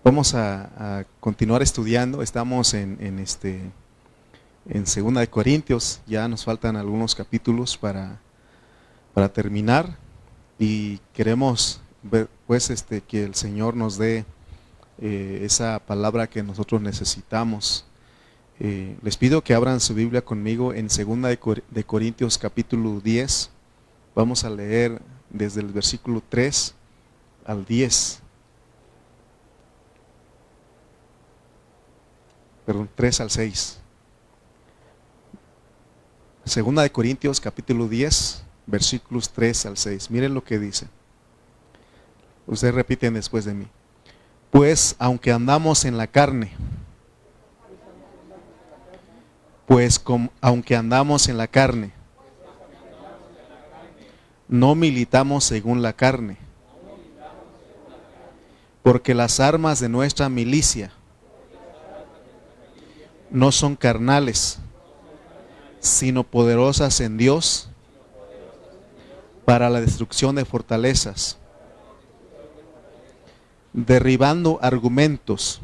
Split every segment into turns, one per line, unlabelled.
Vamos a continuar estudiando. Estamos en Segunda de Corintios. Ya nos faltan algunos capítulos para terminar y queremos ver, pues, que el Señor nos dé esa palabra que nosotros necesitamos. Les pido que abran su Biblia conmigo en Segunda de Corintios capítulo 10. Vamos a leer desde el versículo 3 al 10. Perdón, 3 al 6. Segunda de Corintios capítulo 10, versículos 3 al 6. Miren lo que dice. Ustedes repiten después de mí. Pues aunque andamos en la carne, aunque andamos en la carne, no militamos según la carne, porque las armas de nuestra milicia no son carnales, sino poderosas en Dios para la destrucción de fortalezas, derribando argumentos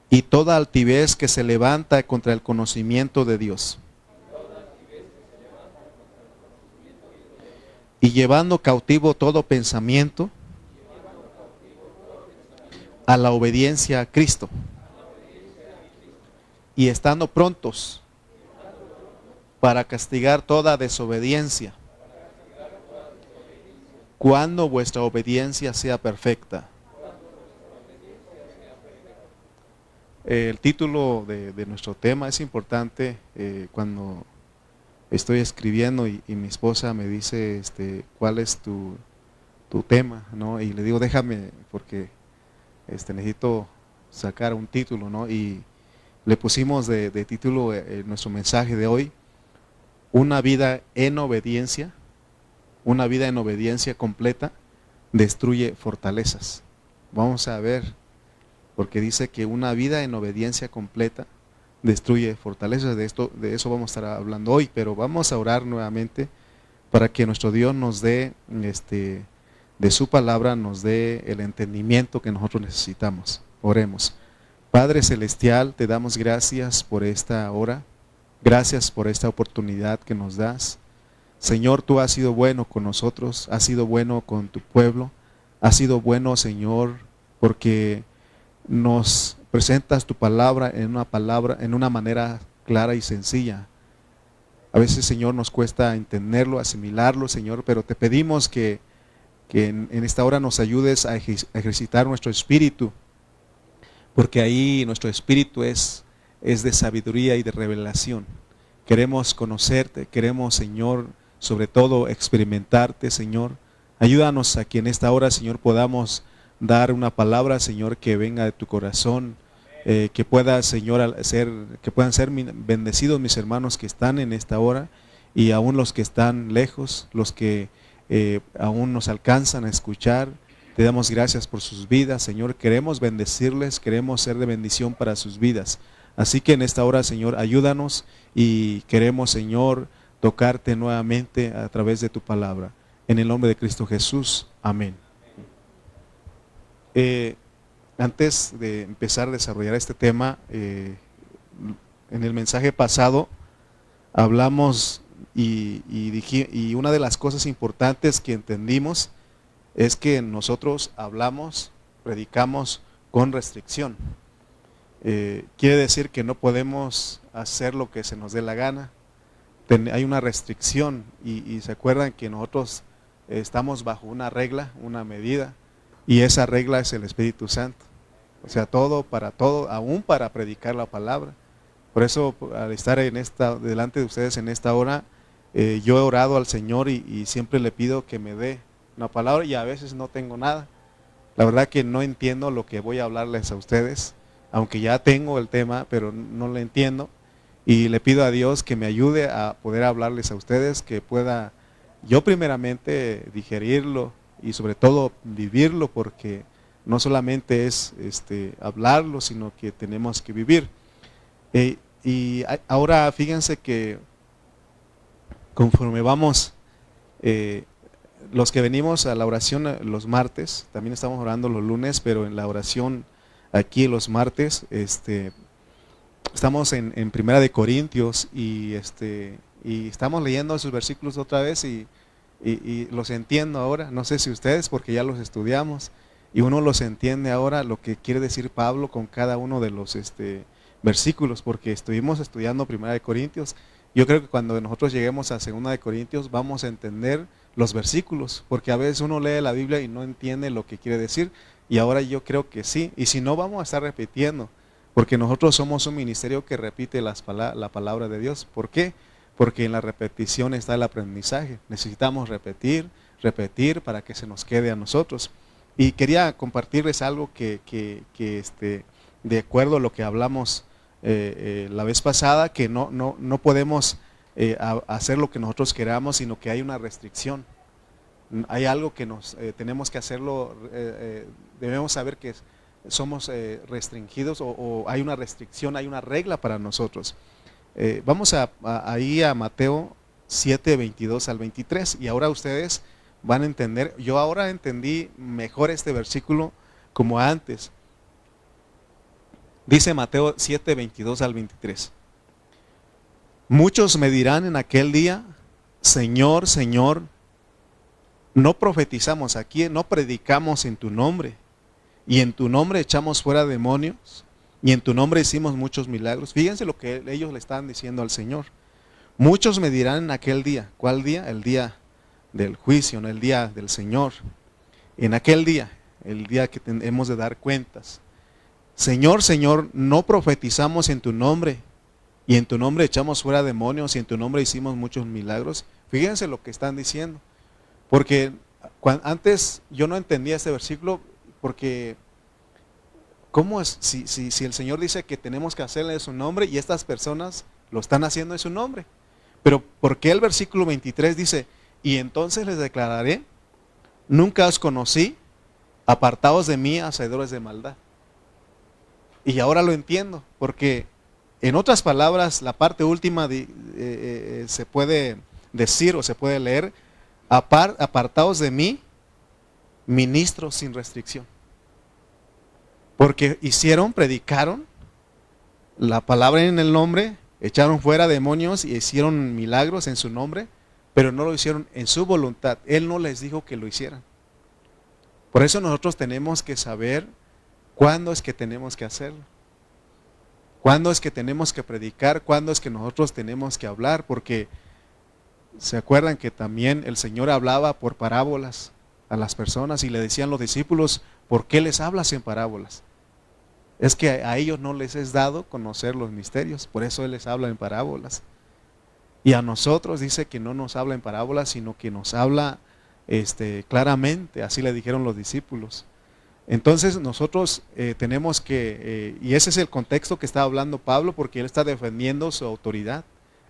y toda altivez que se levanta contra el conocimiento de Dios, y llevando cautivo todo pensamiento a la obediencia a Cristo, y estando prontos para castigar toda desobediencia, cuando vuestra obediencia sea perfecta. El título de nuestro tema es importante. Cuando estoy escribiendo y mi esposa me dice cuál es tu tema, ¿no? Y le digo, déjame, porque necesito sacar un título, ¿no? Y le pusimos de título nuestro mensaje de hoy: una vida en obediencia completa destruye fortalezas. Vamos a ver, porque dice que una vida en obediencia completa destruye fortalezas. De eso vamos a estar hablando hoy, pero vamos a orar nuevamente para que nuestro Dios nos dé de su palabra, nos dé el entendimiento que nosotros necesitamos. Oremos. Padre celestial, te damos gracias por esta hora, gracias por esta oportunidad que nos das. Señor, tú has sido bueno con nosotros, has sido bueno con tu pueblo, has sido bueno, Señor, porque nos presentas tu palabra en una manera clara y sencilla. A veces, Señor, nos cuesta entenderlo, asimilarlo, Señor, pero te pedimos que en esta hora nos ayudes a ejercitar nuestro espíritu, porque ahí nuestro espíritu es de sabiduría y de revelación. Queremos conocerte, queremos, Señor, sobre todo experimentarte, Señor. Ayúdanos a que en esta hora, Señor, podamos dar una palabra, Señor, que venga de tu corazón, que pueda, Señor, que puedan ser bendecidos mis hermanos que están en esta hora, y aún los que están lejos, los que aún nos alcanzan a escuchar. Te damos gracias por sus vidas, Señor. Queremos bendecirles, queremos ser de bendición para sus vidas. Así que en esta hora, Señor, ayúdanos, y queremos, Señor, tocarte nuevamente a través de tu palabra. En el nombre de Cristo Jesús. Amén. Antes de empezar a desarrollar este tema, en el mensaje pasado hablamos y una de las cosas importantes que entendimos es que nosotros hablamos, predicamos con restricción. Quiere decir que no podemos hacer lo que se nos dé la gana. Hay una restricción, y se acuerdan que nosotros estamos bajo una regla, una medida, y esa regla es el Espíritu Santo. O sea, todo, aún para predicar la palabra. Por eso, al estar delante de ustedes en esta hora, yo he orado al Señor y siempre le pido que me dé una palabra, y a veces no tengo nada. La verdad que no entiendo lo que voy a hablarles a ustedes, aunque ya tengo el tema, pero no lo entiendo. Y le pido a Dios que me ayude a poder hablarles a ustedes, que pueda yo primeramente digerirlo y sobre todo vivirlo, porque no solamente es hablarlo, sino que tenemos que vivir. Ahora fíjense que conforme vamos los que venimos a la oración los martes, también estamos orando los lunes, pero en la oración aquí los martes, estamos en Primera de Corintios y estamos leyendo esos versículos otra vez y los entiendo ahora. No sé si ustedes, porque ya los estudiamos y uno los entiende ahora lo que quiere decir Pablo con cada uno de los versículos, porque estuvimos estudiando Primera de Corintios. Yo creo que cuando nosotros lleguemos a Segunda de Corintios vamos a entender los versículos, porque a veces uno lee la Biblia y no entiende lo que quiere decir, y ahora yo creo que sí, y si no vamos a estar repitiendo, porque nosotros somos un ministerio que repite la palabra de Dios. ¿Por qué? Porque en la repetición está el aprendizaje. Necesitamos repetir, repetir para que se nos quede a nosotros. Y quería compartirles algo que de acuerdo a lo que hablamos la vez pasada, que no podemos hacer lo que nosotros queramos, sino que hay una restricción. Hay algo que tenemos que hacerlo, debemos saber que somos restringidos o hay una restricción, hay una regla para nosotros. Vamos ahí a Mateo 7, 22 al 23, y ahora ustedes van a entender. Yo ahora entendí mejor este versículo como antes. Dice Mateo 7, 22 al 23. Muchos me dirán en aquel día: Señor, Señor, no profetizamos aquí, no predicamos en tu nombre, y en tu nombre echamos fuera demonios, y en tu nombre hicimos muchos milagros. Fíjense lo que ellos le están diciendo al Señor. Muchos me dirán en aquel día. ¿Cuál día? El día del juicio, no el día del Señor. En aquel día, el día que hemos de dar cuentas. Señor, Señor, no profetizamos en tu nombre, y en tu nombre echamos fuera demonios, y en tu nombre hicimos muchos milagros. Fíjense lo que están diciendo. Porque antes yo no entendía este versículo, porque ¿cómo es? Si el Señor dice que tenemos que hacerle en su nombre y estas personas lo están haciendo en su nombre. Pero ¿por qué el versículo 23 dice: y entonces les declararé, nunca os conocí, apartaos de mí, hacedores de maldad? Y ahora lo entiendo, porque en otras palabras, la parte última se puede decir o se puede leer: apartaos de mí, ministros sin restricción. Porque predicaron la palabra en el nombre, echaron fuera demonios y hicieron milagros en su nombre, pero no lo hicieron en su voluntad. Él no les dijo que lo hicieran. Por eso nosotros tenemos que saber cuándo es que tenemos que hacerlo, cuándo es que tenemos que predicar, cuándo es que nosotros tenemos que hablar, porque se acuerdan que también el Señor hablaba por parábolas a las personas y le decían los discípulos: ¿por qué les hablas en parábolas? Es que a ellos no les es dado conocer los misterios, por eso Él les habla en parábolas. Y a nosotros dice que no nos habla en parábolas, sino que nos habla claramente, así le dijeron los discípulos. Entonces nosotros tenemos que, y ese es el contexto que está hablando Pablo, porque él está defendiendo su autoridad,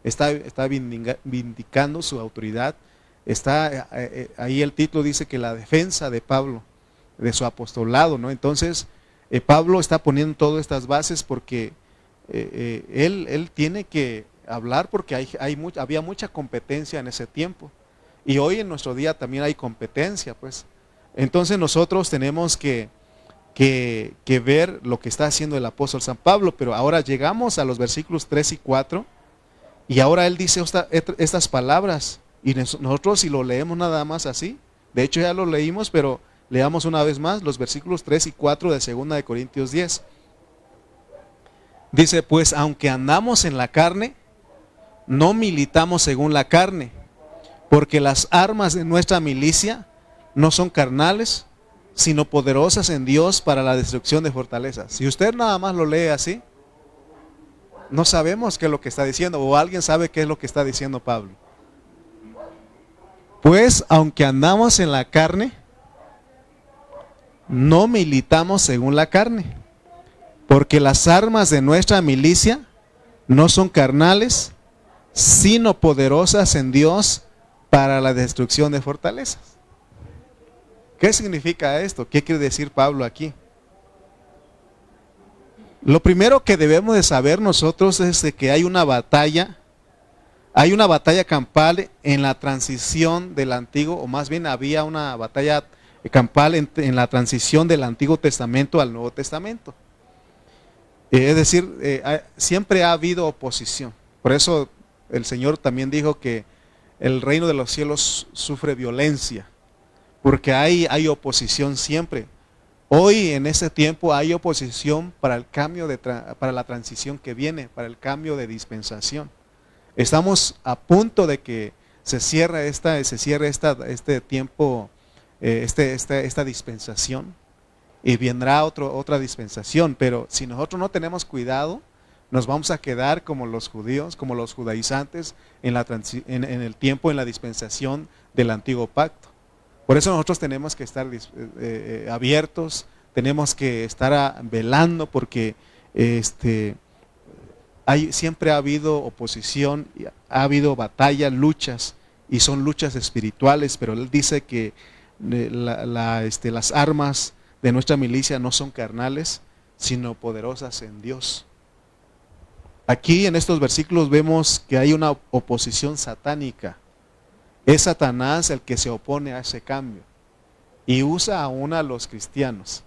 está vindicando su autoridad. Está ahí el título dice que la defensa de Pablo, de su apostolado, ¿no? Entonces Pablo está poniendo todas estas bases porque él tiene que hablar, porque había mucha competencia en ese tiempo, y hoy en nuestro día también hay competencia, pues. Entonces nosotros tenemos que ver lo que está haciendo el apóstol San Pablo. Pero ahora llegamos a los versículos 3 y 4, y ahora él dice estas palabras, y nosotros si lo leemos nada más así, de hecho ya lo leímos, pero leamos una vez más los versículos 3 y 4 de 2 de Corintios 10. Dice: pues aunque andamos en la carne, no militamos según la carne, porque las armas de nuestra milicia no son carnales, sino poderosas en Dios para la destrucción de fortalezas. Si usted nada más lo lee así, no sabemos qué es lo que está diciendo, o alguien sabe qué es lo que está diciendo Pablo. Pues aunque andamos en la carne, no militamos según la carne, porque las armas de nuestra milicia no son carnales, sino poderosas en Dios para la destrucción de fortalezas. ¿Qué significa esto? ¿Qué quiere decir Pablo aquí? Lo primero que debemos de saber nosotros es de que hay una batalla Hay una batalla campal en la transición del antiguo, o más bien había una batalla campal en la transición del Antiguo Testamento al Nuevo Testamento. Es decir, siempre ha habido oposición. Por eso el Señor también dijo que el reino de los cielos sufre violencia, porque hay oposición siempre. Hoy en ese tiempo hay oposición para el cambio para la transición que viene, para el cambio de dispensación. Estamos a punto de que se cierre este tiempo, esta dispensación, y vendrá otra dispensación. Pero si nosotros no tenemos cuidado, nos vamos a quedar como los judíos, como los judaizantes en el tiempo, en la dispensación del antiguo pacto. Por eso nosotros tenemos que estar abiertos, tenemos que estar velando, porque siempre ha habido oposición, ha habido batallas, luchas, y son luchas espirituales, pero Él dice que las armas de nuestra milicia no son carnales, sino poderosas en Dios. Aquí en estos versículos vemos que hay una oposición satánica. Es Satanás el que se opone a ese cambio y usa aún a los cristianos,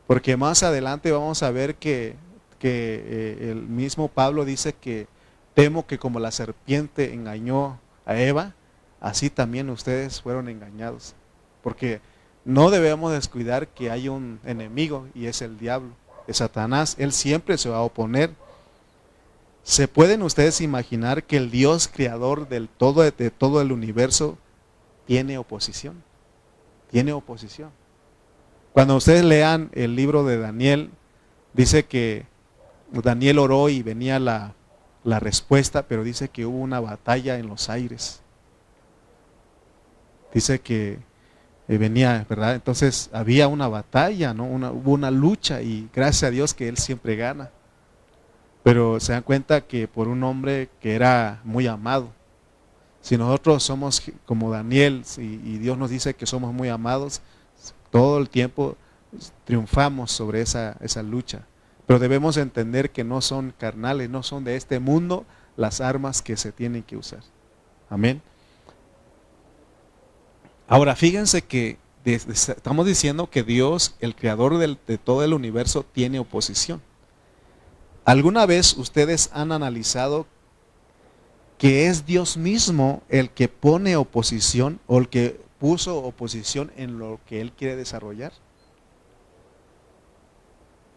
porque más adelante vamos a ver que el mismo Pablo dice que temo que como la serpiente engañó a Eva, así también ustedes fueron engañados, porque no debemos descuidar que hay un enemigo y es el diablo, es Satanás. Él siempre se va a oponer. ¿Se pueden ustedes imaginar que el Dios creador de todo el universo tiene oposición? Tiene oposición. Cuando ustedes lean el libro de Daniel, dice que Daniel oró y venía la respuesta, pero dice que hubo una batalla en los aires. Dice que venía, ¿verdad? Entonces había una batalla, ¿no? Hubo una lucha, y gracias a Dios que Él siempre gana. Pero se dan cuenta que por un hombre que era muy amado. Si nosotros somos como Daniel y Dios nos dice que somos muy amados, todo el tiempo triunfamos sobre esa lucha. Pero debemos entender que no son carnales, no son de este mundo las armas que se tienen que usar. Amén. Ahora fíjense que estamos diciendo que Dios, el creador de todo el universo, tiene oposición. ¿Alguna vez ustedes han analizado que es Dios mismo el que pone oposición, o el que puso oposición en lo que Él quiere desarrollar?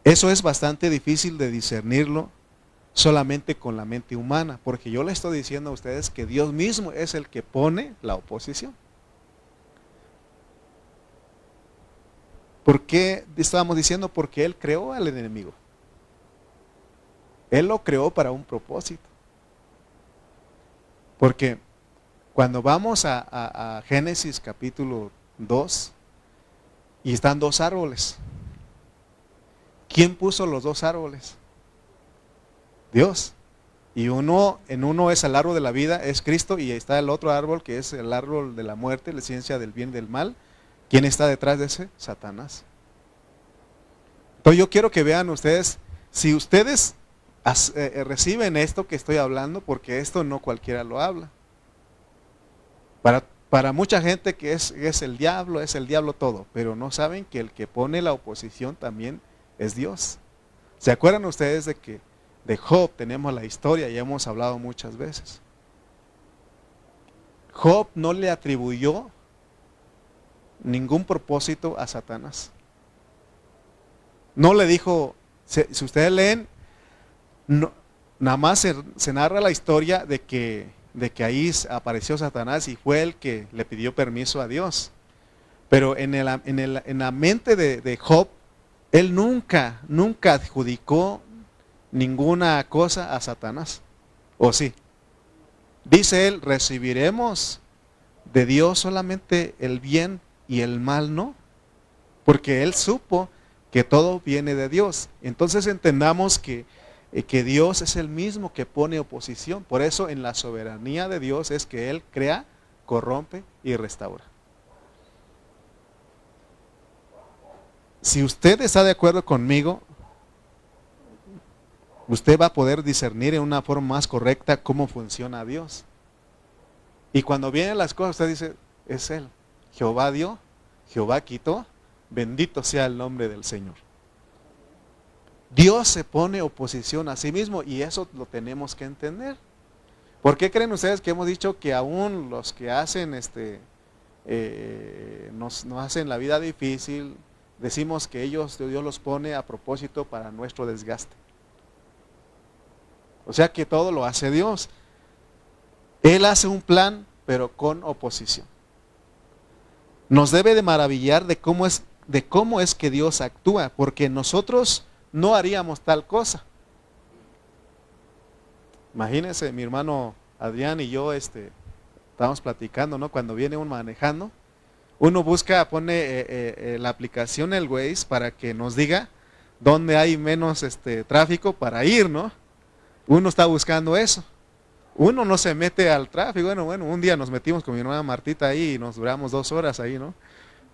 Eso es bastante difícil de discernirlo solamente con la mente humana, porque yo le estoy diciendo a ustedes que Dios mismo es el que pone la oposición. ¿Por qué estábamos diciendo? Porque Él creó al enemigo. Él lo creó para un propósito. Porque cuando vamos a Génesis capítulo 2, y están dos árboles. ¿Quién puso los dos árboles? Dios. Y en uno es el árbol de la vida, es Cristo, y está el otro árbol que es el árbol de la muerte, la ciencia del bien y del mal. ¿Quién está detrás de ese? Satanás. Entonces yo quiero que vean ustedes, si ustedes reciben esto que estoy hablando, porque esto no cualquiera lo habla. Para mucha gente que es el diablo todo, pero no saben que el que pone la oposición también es Dios. ¿Se acuerdan ustedes de que de Job tenemos la historia y hemos hablado muchas veces? Job no le atribuyó ningún propósito a Satanás. No le dijo, si ustedes leen, no, nada más se narra la historia de que ahí apareció Satanás y fue el que le pidió permiso a Dios. Pero en la mente de Job, él nunca adjudicó ninguna cosa a Satanás. ¿O sí? Dice él, recibiremos de Dios solamente el bien y el mal no. Porque él supo que todo viene de Dios. Entonces entendamos que Dios es el mismo que pone oposición. Por eso en la soberanía de Dios es que Él crea, corrompe y restaura. Si usted está de acuerdo conmigo, usted va a poder discernir en una forma más correcta cómo funciona Dios. Y cuando vienen las cosas, usted dice, es Él. Jehová dio, Jehová quitó, bendito sea el nombre del Señor. Dios se pone oposición a sí mismo y eso lo tenemos que entender. ¿Por qué creen ustedes que hemos dicho que aún los que hacen nos hacen la vida difícil, decimos que Dios los pone a propósito para nuestro desgaste? O sea que todo lo hace Dios. Él hace un plan, pero con oposición. Nos debe de maravillar de cómo es que Dios actúa, porque nosotros no haríamos tal cosa. Imagínense, mi hermano Adrián y yo estábamos platicando, ¿no? Cuando viene uno manejando, uno pone la aplicación, el Waze, para que nos diga dónde hay menos tráfico para ir, ¿no? Uno está buscando eso. Uno no se mete al tráfico. Bueno, un día nos metimos con mi hermana Martita ahí y nos duramos 2 horas ahí, ¿no?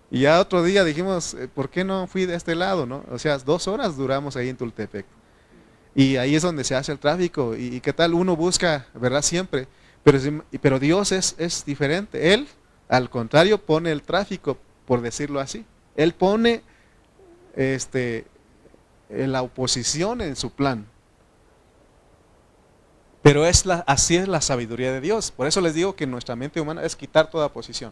Y ya otro día dijimos, ¿por qué no fui de este lado, no? O sea, 2 horas duramos ahí en Tultepec. Y ahí es donde se hace el tráfico. ¿Y qué tal? Uno busca, ¿verdad? Siempre. Pero Dios es diferente. Él, al contrario, pone el tráfico, por decirlo así. Él pone la oposición en su plan. Pero así es la sabiduría de Dios. Por eso les digo que nuestra mente humana es quitar toda oposición.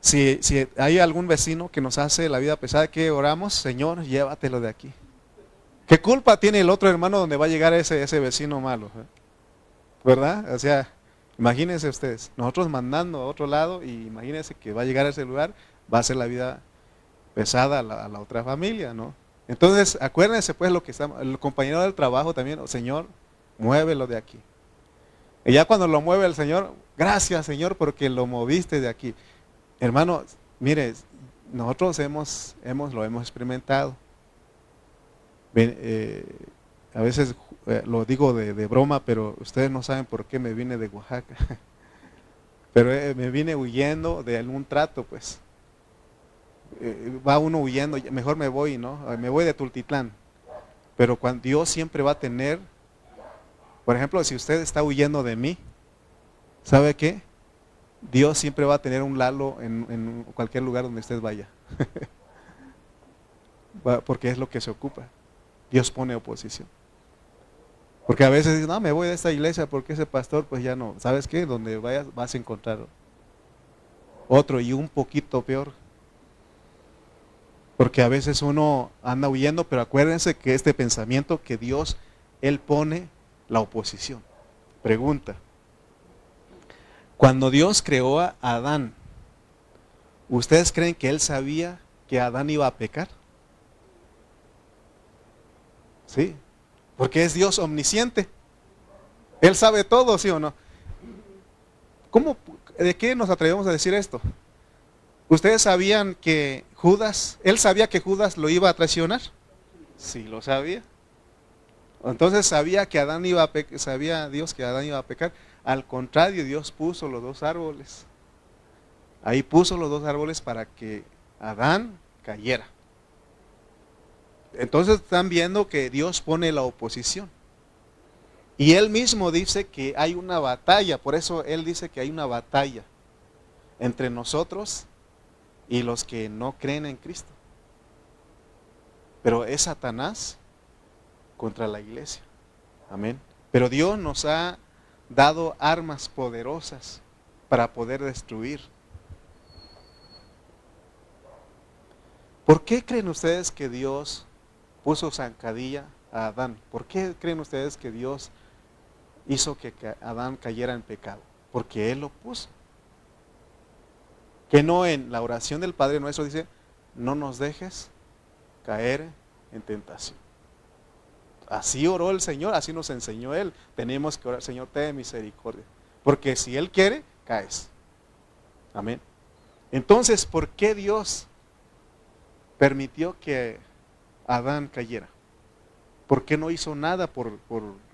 Si hay algún vecino que nos hace la vida pesada, que oramos, Señor, llévatelo de aquí. ¿Qué culpa tiene el otro hermano donde va a llegar ese vecino malo? ¿Verdad? O sea, imagínense ustedes, nosotros mandando a otro lado y imagínense que va a llegar a ese lugar, va a ser la vida pesada a la otra familia, ¿no? Entonces, acuérdense pues el compañero del trabajo también, Señor, muévelo de aquí. Y ya cuando lo mueve el Señor, gracias Señor porque lo moviste de aquí. Hermano, mire, nosotros lo hemos experimentado. A veces lo digo de broma, pero ustedes no saben por qué me vine de Oaxaca. Pero me vine huyendo de algún trato, pues. Va uno huyendo, mejor me voy, ¿no? Me voy de Tultitlán. Pero cuando Dios siempre va a tener, por ejemplo, si usted está huyendo de mí, ¿sabe qué? Dios siempre va a tener un Lalo en cualquier lugar donde usted vaya. Porque es lo que se ocupa. Dios pone oposición. Porque a veces dicen, no, me voy de esta iglesia porque ese pastor pues ya no. ¿Sabes qué? Donde vayas vas a encontrar otro y un poquito peor. Porque a veces uno anda huyendo, pero acuérdense que este pensamiento que Dios, Él pone la oposición. Pregunta. Cuando Dios creó a Adán, ¿ustedes creen que Él sabía que Adán iba a pecar? Sí, porque es Dios omnisciente. Él sabe todo, ¿sí o no? ¿De qué nos atrevemos a decir esto? ¿Ustedes sabían que Él sabía que Judas lo iba a traicionar? Sí, lo sabía. Entonces sabía Dios que Adán iba a pecar. Al contrario, Dios puso los 2 árboles. Ahí puso los 2 árboles para que Adán cayera. Entonces están viendo que Dios pone la oposición. Y Él mismo dice que hay una batalla. Por eso Él dice que hay una batalla entre nosotros y los que no creen en Cristo. Pero es Satanás contra la iglesia. Amén. Pero Dios nos ha dado armas poderosas para poder destruir. ¿Por qué creen ustedes que Dios puso zancadilla a Adán? ¿Por qué creen ustedes que Dios hizo que Adán cayera en pecado? Porque Él lo puso. Que no en la oración del Padre Nuestro dice, no nos dejes caer en tentación. Así oró el Señor, así nos enseñó Él. Tenemos que orar, Señor, ten misericordia. Porque si Él quiere, caes. Amén. Entonces, ¿por qué Dios permitió que Adán cayera? ¿Por qué no hizo nada por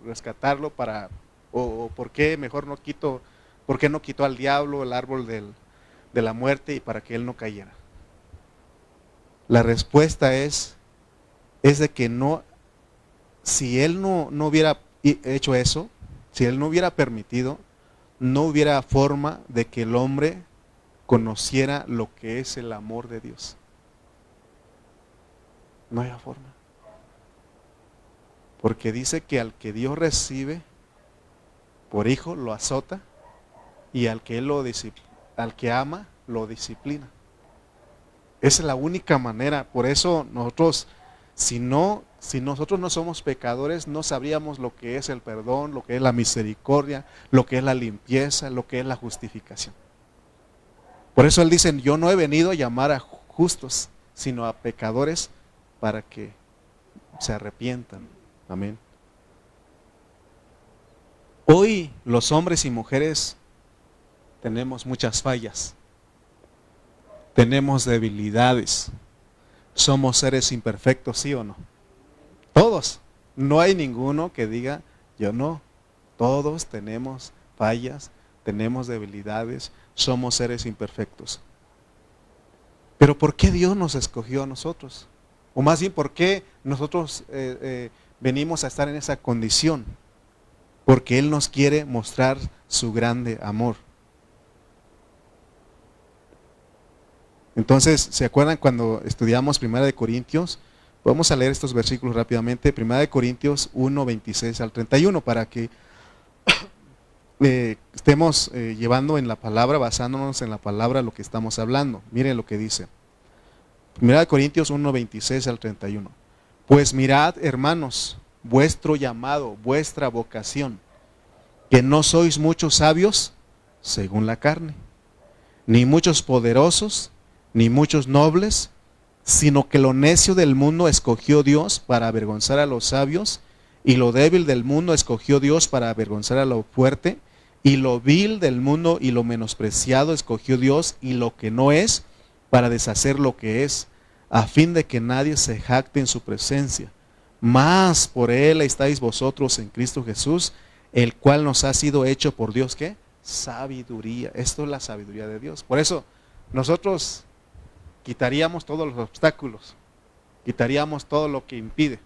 rescatarlo o por qué por qué no quitó al diablo el árbol de la muerte y para que él no cayera? La respuesta es de que no, si él no hubiera hecho eso, si él no hubiera permitido, no hubiera forma de que el hombre conociera lo que es el amor de Dios. No hay forma. Porque dice que al que Dios recibe por hijo lo azota, y al que al que ama lo disciplina. Esa es la única manera. Por eso nosotros, si nosotros no somos pecadores, no sabríamos lo que es el perdón, lo que es la misericordia, lo que es la limpieza, lo que es la justificación. Por eso Él dice, yo no he venido a llamar a justos, sino a pecadores para que se arrepientan. Amén. Hoy los hombres y mujeres tenemos muchas fallas, tenemos debilidades, somos seres imperfectos, ¿sí o no? Todos, no hay ninguno que diga yo no. Todos tenemos fallas, tenemos debilidades, somos seres imperfectos. Pero ¿por qué Dios nos escogió a nosotros? O más bien, ¿por qué nosotros venimos a estar en esa condición? Porque Él nos quiere mostrar su grande amor. Entonces, ¿se acuerdan cuando estudiamos 1 Corintios? Vamos a leer estos versículos rápidamente. 1 Corintios 1, 26 al 31, para que estemos llevando en la palabra, basándonos en la palabra lo que estamos hablando. Miren lo que dice. 1 Corintios 1, 26 al 31. Pues mirad, hermanos, vuestro llamado, vuestra vocación, que no sois muchos sabios según la carne, ni muchos poderosos, ni muchos nobles, sino que lo necio del mundo escogió Dios para avergonzar a los sabios, y lo débil del mundo escogió Dios para avergonzar a lo fuerte, y lo vil del mundo y lo menospreciado escogió Dios, y lo que no es, para deshacer lo que es, a fin de que nadie se jacte en su presencia. Mas por Él estáis vosotros en Cristo Jesús, el cual nos ha sido hecho por Dios, ¿qué? Sabiduría. Esto es la sabiduría de Dios. Por eso nosotros quitaríamos todos los obstáculos, quitaríamos todo lo que impide.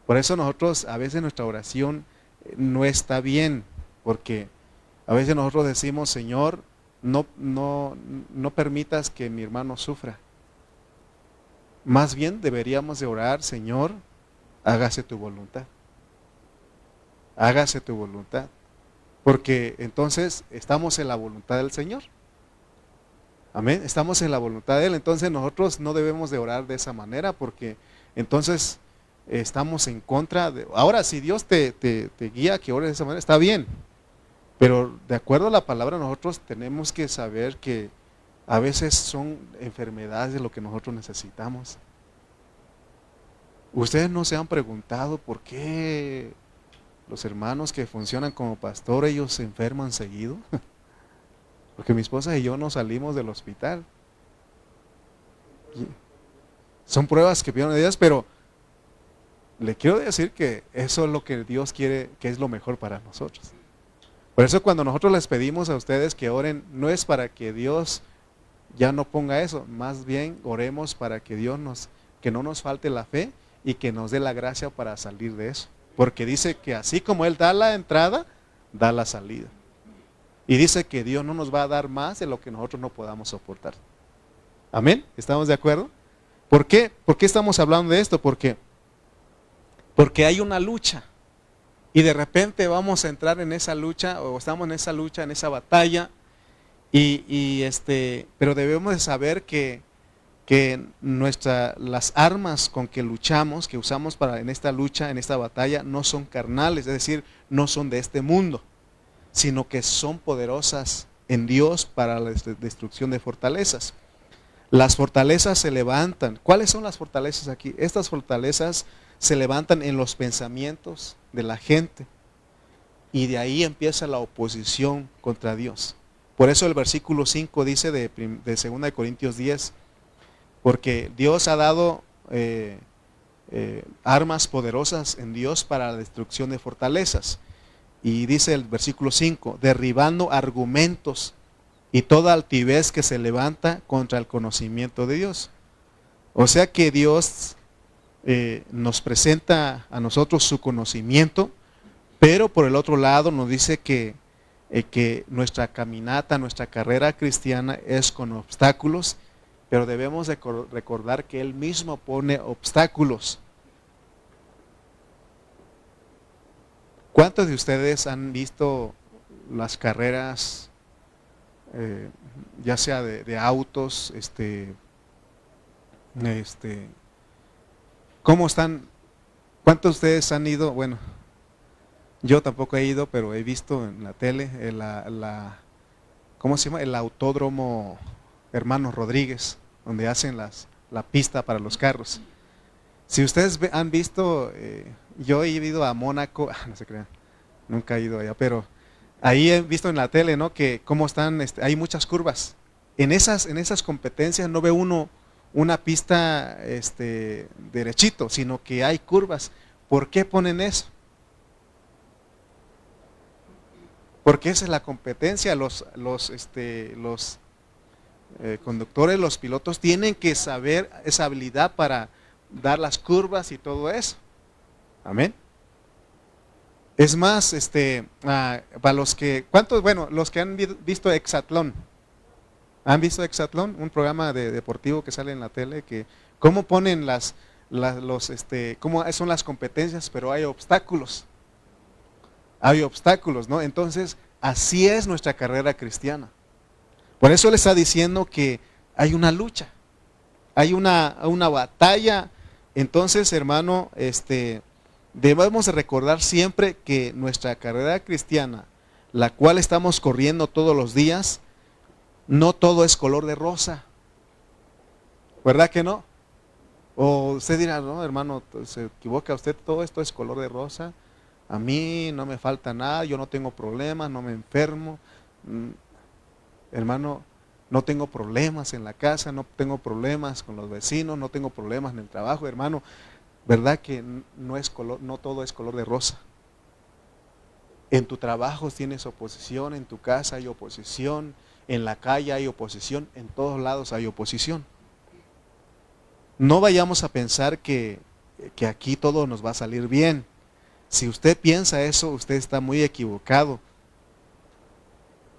Por eso nosotros, a veces nuestra oración no está bien, porque a veces nosotros decimos, Señor, no permitas que mi hermano sufra. Más bien deberíamos de orar, Señor, hágase tu voluntad. Hágase tu voluntad. Porque entonces estamos en la voluntad del Señor. Amén. Estamos en la voluntad de Él. Entonces nosotros no debemos de orar de esa manera, porque entonces estamos en contra de... Ahora, si Dios te guía que ores de esa manera, está bien. Pero de acuerdo a la palabra, nosotros tenemos que saber que a veces son enfermedades de lo que nosotros necesitamos. Ustedes no se han preguntado por qué los hermanos que funcionan como pastor, ellos se enferman seguido. Porque mi esposa y yo no salimos del hospital. Son pruebas que pidieron de Dios, pero le quiero decir que eso es lo que Dios quiere, que es lo mejor para nosotros. Por eso cuando nosotros les pedimos a ustedes que oren, no es para que Dios ya no ponga eso, más bien oremos para que que no nos falte la fe y que nos dé la gracia para salir de eso. Porque dice que así como Él da la entrada, da la salida. Y dice que Dios no nos va a dar más de lo que nosotros no podamos soportar. ¿Amén? ¿Estamos de acuerdo? ¿Por qué? ¿Por qué estamos hablando de esto? Porque hay una lucha. Y de repente vamos a entrar en esa lucha, o estamos en esa lucha, en esa batalla. Pero debemos de saber que las armas con que luchamos, que usamos en esta lucha, en esta batalla, no son carnales, es decir, no son de este mundo, sino que son poderosas en Dios para la destrucción de fortalezas. Las fortalezas se levantan. ¿Cuáles son las fortalezas aquí? Estas fortalezas se levantan en los pensamientos de la gente, y de ahí empieza la oposición contra Dios. Por eso el versículo 5 dice de 2 Corintios 10, porque Dios ha dado armas poderosas en Dios para la destrucción de fortalezas. Y dice el versículo 5, derribando argumentos y toda altivez que se levanta contra el conocimiento de Dios. O sea que Dios nos presenta a nosotros su conocimiento, pero por el otro lado nos dice que que nuestra caminata, nuestra carrera cristiana es con obstáculos, pero debemos de recordar que Él mismo pone obstáculos. ¿Cuántos de ustedes han visto las carreras, ya sea de autos, cómo están? ¿Cuántos de ustedes han ido? Bueno, yo tampoco he ido, pero he visto en la tele ¿cómo se llama? El autódromo Hermanos Rodríguez, donde hacen la pista para los carros. Si ustedes han visto, yo he ido a Mónaco, no se crean, nunca he ido allá, pero ahí he visto en la tele, ¿no? Que cómo están, hay muchas curvas. En esas competencias no ve uno una pista derechito, sino que hay curvas. ¿Por qué ponen eso? Porque esa es la competencia. Los conductores, los pilotos tienen que saber esa habilidad para dar las curvas y todo eso. Amén. Es más, para los que, ¿cuántos? Bueno, los que han visto Hexatlón. ¿Han visto Hexatlón? Un programa deportivo que sale en la tele, que cómo ponen cómo son las competencias, pero hay obstáculos. Hay obstáculos, ¿no? Entonces, así es nuestra carrera cristiana. Por eso le está diciendo que hay una lucha, hay una batalla. Entonces, hermano, debemos de recordar siempre que nuestra carrera cristiana, la cual estamos corriendo todos los días, no todo es color de rosa. ¿Verdad que no? O usted dirá, no, hermano, se equivoca usted, todo esto es color de rosa. A mí no me falta nada, yo no tengo problemas, no me enfermo. Hermano, no tengo problemas en la casa, no tengo problemas con los vecinos, no tengo problemas en el trabajo, hermano. ¿Verdad que no todo es color de rosa? En tu trabajo tienes oposición, en tu casa hay oposición, en la calle hay oposición, en todos lados hay oposición. No vayamos a pensar que aquí todo nos va a salir bien. Si usted piensa eso, usted está muy equivocado.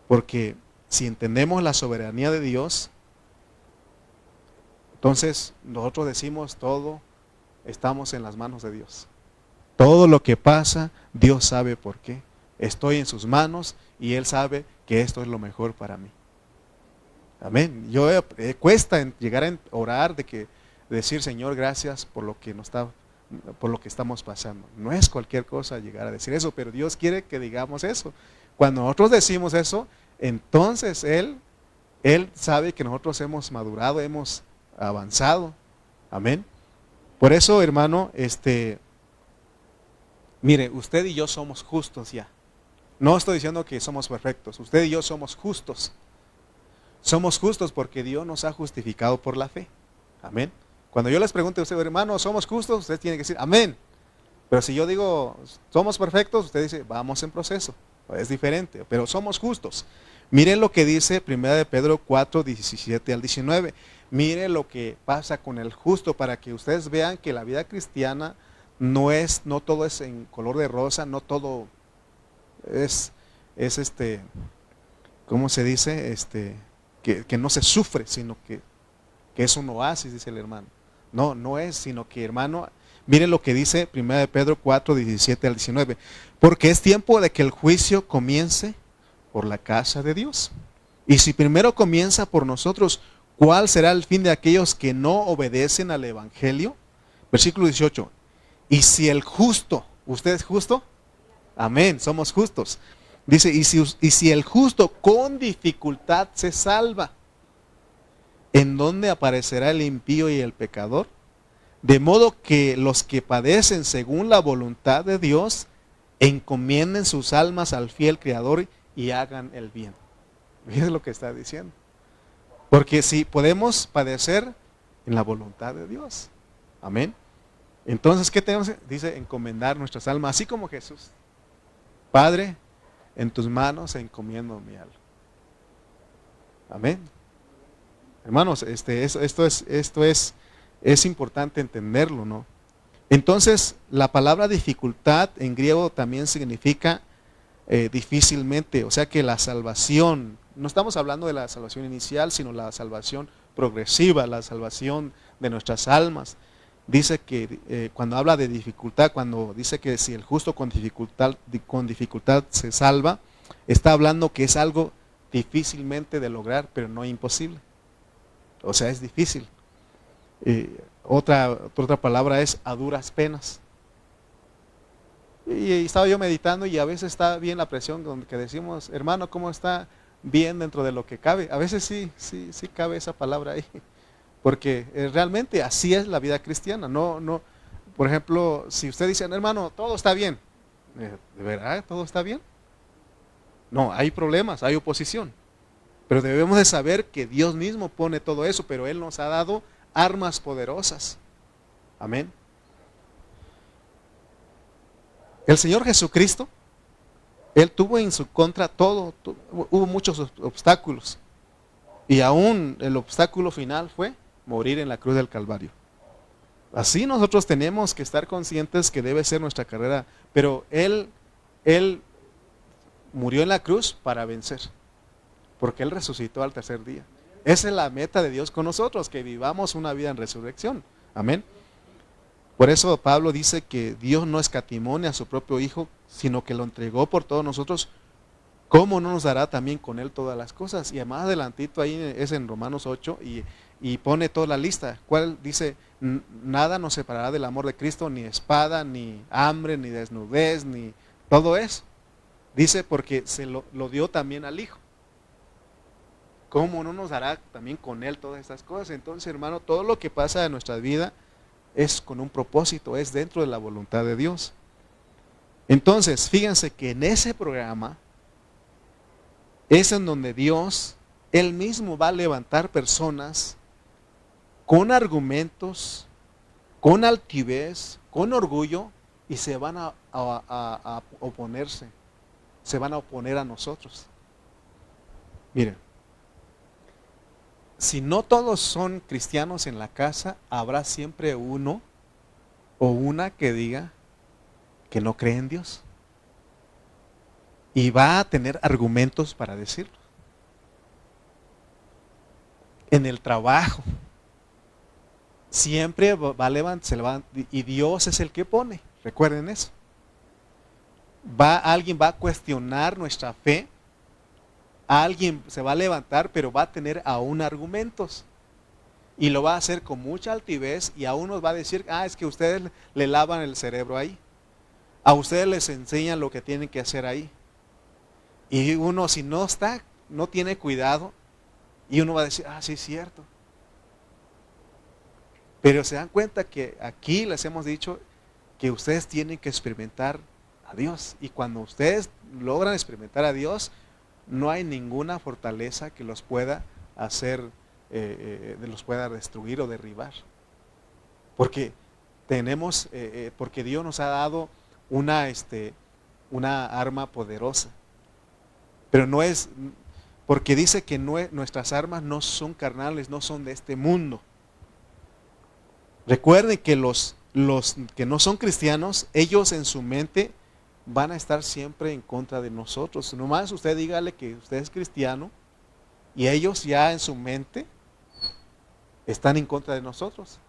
Porque si entendemos la soberanía de Dios, entonces nosotros decimos todo, estamos en las manos de Dios. Todo lo que pasa, Dios sabe por qué. Estoy en sus manos y Él sabe que esto es lo mejor para mí. Amén. Cuesta llegar a orar decir, Señor, gracias por lo que estamos pasando. No es cualquier cosa llegar a decir eso, pero Dios quiere que digamos eso. Cuando nosotros decimos eso, entonces Él sabe que nosotros hemos madurado, hemos avanzado. Amén. Por eso, hermano, mire, usted y yo somos justos ya. No estoy diciendo que somos perfectos. Usted y yo somos justos. Somos justos porque Dios nos ha justificado por la fe. Amén. Cuando yo les pregunte a usted, hermano, ¿somos justos? Usted tiene que decir, amén. Pero si yo digo, ¿somos perfectos? Usted dice, vamos en proceso. Es diferente, pero somos justos. Miren lo que dice 1 Pedro 4, 17 al 19. Mire lo que pasa con el justo para que ustedes vean que la vida cristiana no todo es en color de rosa, no todo es ¿cómo se dice? Que no se sufre, sino que es un oasis, dice el hermano. No es, sino que, hermano, miren lo que dice 1 Pedro 4, 17 al 19. Porque es tiempo de que el juicio comience por la casa de Dios. Y si primero comienza por nosotros, ¿cuál será el fin de aquellos que no obedecen al evangelio? Versículo 18. Y si el justo, ¿usted es justo? Amén, somos justos. Dice, y si el justo con dificultad se salva, ¿en dónde aparecerá el impío y el pecador? De modo que los que padecen según la voluntad de Dios, encomienden sus almas al fiel Creador y hagan el bien. Es lo que está diciendo. Porque si podemos padecer en la voluntad de Dios. Amén. Entonces, ¿qué tenemos? Dice, encomendar nuestras almas, así como Jesús. Padre, en tus manos encomiendo mi alma. Amén. Hermanos, esto es importante entenderlo, ¿no? Entonces, la palabra dificultad en griego también significa difícilmente, o sea que la salvación, no estamos hablando de la salvación inicial, sino la salvación progresiva, la salvación de nuestras almas. Dice que cuando habla de dificultad, cuando dice que si el justo con dificultad se salva, está hablando que es algo difícilmente de lograr, pero no imposible. O sea, es difícil. Otra palabra es a duras penas. Y estaba yo meditando y a veces está bien la presión donde que decimos, hermano, ¿cómo está? Bien dentro de lo que cabe. A veces sí cabe esa palabra ahí. Porque realmente así es la vida cristiana. No, por ejemplo, si usted dice, hermano, todo está bien. ¿De verdad todo está bien? No, hay problemas, hay oposición. Pero debemos de saber que Dios mismo pone todo eso, pero Él nos ha dado armas poderosas. Amén. El Señor Jesucristo, Él tuvo en su contra todo, hubo muchos obstáculos. Y aún el obstáculo final fue morir en la cruz del Calvario. Así nosotros tenemos que estar conscientes que debe ser nuestra carrera, pero Él murió en la cruz para vencer, porque Él resucitó al tercer día. Esa es la meta de Dios con nosotros, que vivamos una vida en resurrección. Amén. Por eso Pablo dice que Dios no escatimó a su propio Hijo, sino que lo entregó por todos nosotros. ¿Cómo no nos dará también con Él todas las cosas? Y más adelantito ahí es en Romanos 8 y pone toda la lista. ¿Cuál dice? Nada nos separará del amor de Cristo, ni espada, ni hambre, ni desnudez, ni todo eso. Dice porque se lo dio también al Hijo. ¿Cómo no nos dará también con Él todas estas cosas? Entonces, hermano, todo lo que pasa en nuestra vida es con un propósito, es dentro de la voluntad de Dios. Entonces, fíjense que en ese programa es en donde Dios, Él mismo va a levantar personas con argumentos, con altivez, con orgullo, y se van a oponerse, se van a oponer a nosotros. Miren, si no todos son cristianos en la casa, habrá siempre uno o una que diga que no cree en Dios. Y va a tener argumentos para decirlo. En el trabajo, siempre va a levantar, y Dios es el que pone. Recuerden eso. Alguien va a cuestionar nuestra fe. Alguien se va a levantar, pero va a tener aún argumentos. Y lo va a hacer con mucha altivez y a unos va a decir, es que ustedes le lavan el cerebro ahí. A ustedes les enseñan lo que tienen que hacer ahí. Y uno, si no tiene cuidado, y uno va a decir, sí es cierto. Pero se dan cuenta que aquí les hemos dicho que ustedes tienen que experimentar a Dios. Y cuando ustedes logran experimentar a Dios, no hay ninguna fortaleza que los pueda hacer, los pueda destruir o derribar. Porque porque Dios nos ha dado una arma poderosa. Pero no es, porque dice que nuestras armas no son carnales, no son de este mundo. Recuerden que los que no son cristianos, ellos en su mente van a estar siempre en contra de nosotros. Nomás usted dígale que usted es cristiano y ellos ya en su mente están en contra de nosotros.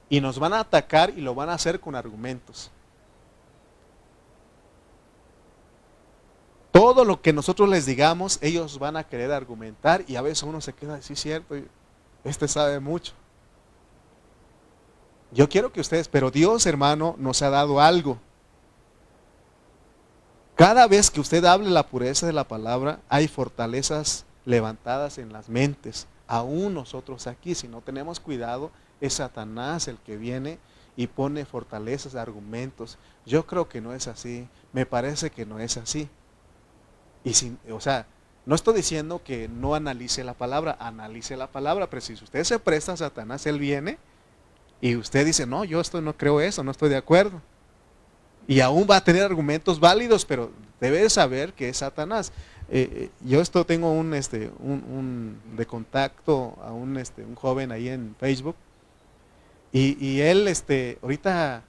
Y nos van a atacar y lo van a hacer con argumentos. Todo lo que nosotros les digamos, ellos van a querer argumentar y a veces uno se queda así, cierto, sabe mucho. Yo quiero que ustedes, pero Dios, hermano, nos ha dado algo. Cada vez que usted hable la pureza de la palabra, hay fortalezas levantadas en las mentes. Aún nosotros aquí, si no tenemos cuidado, es Satanás el que viene y pone fortalezas, argumentos. Yo creo que no es así, me parece que no es así. No estoy diciendo que no analice la palabra, pero si usted se presta a Satanás, él viene y usted dice, no, yo no creo eso, no estoy de acuerdo. Y aún va a tener argumentos válidos, pero debe saber que es Satanás. Yo tengo un de contacto a un joven ahí en Facebook y él ahorita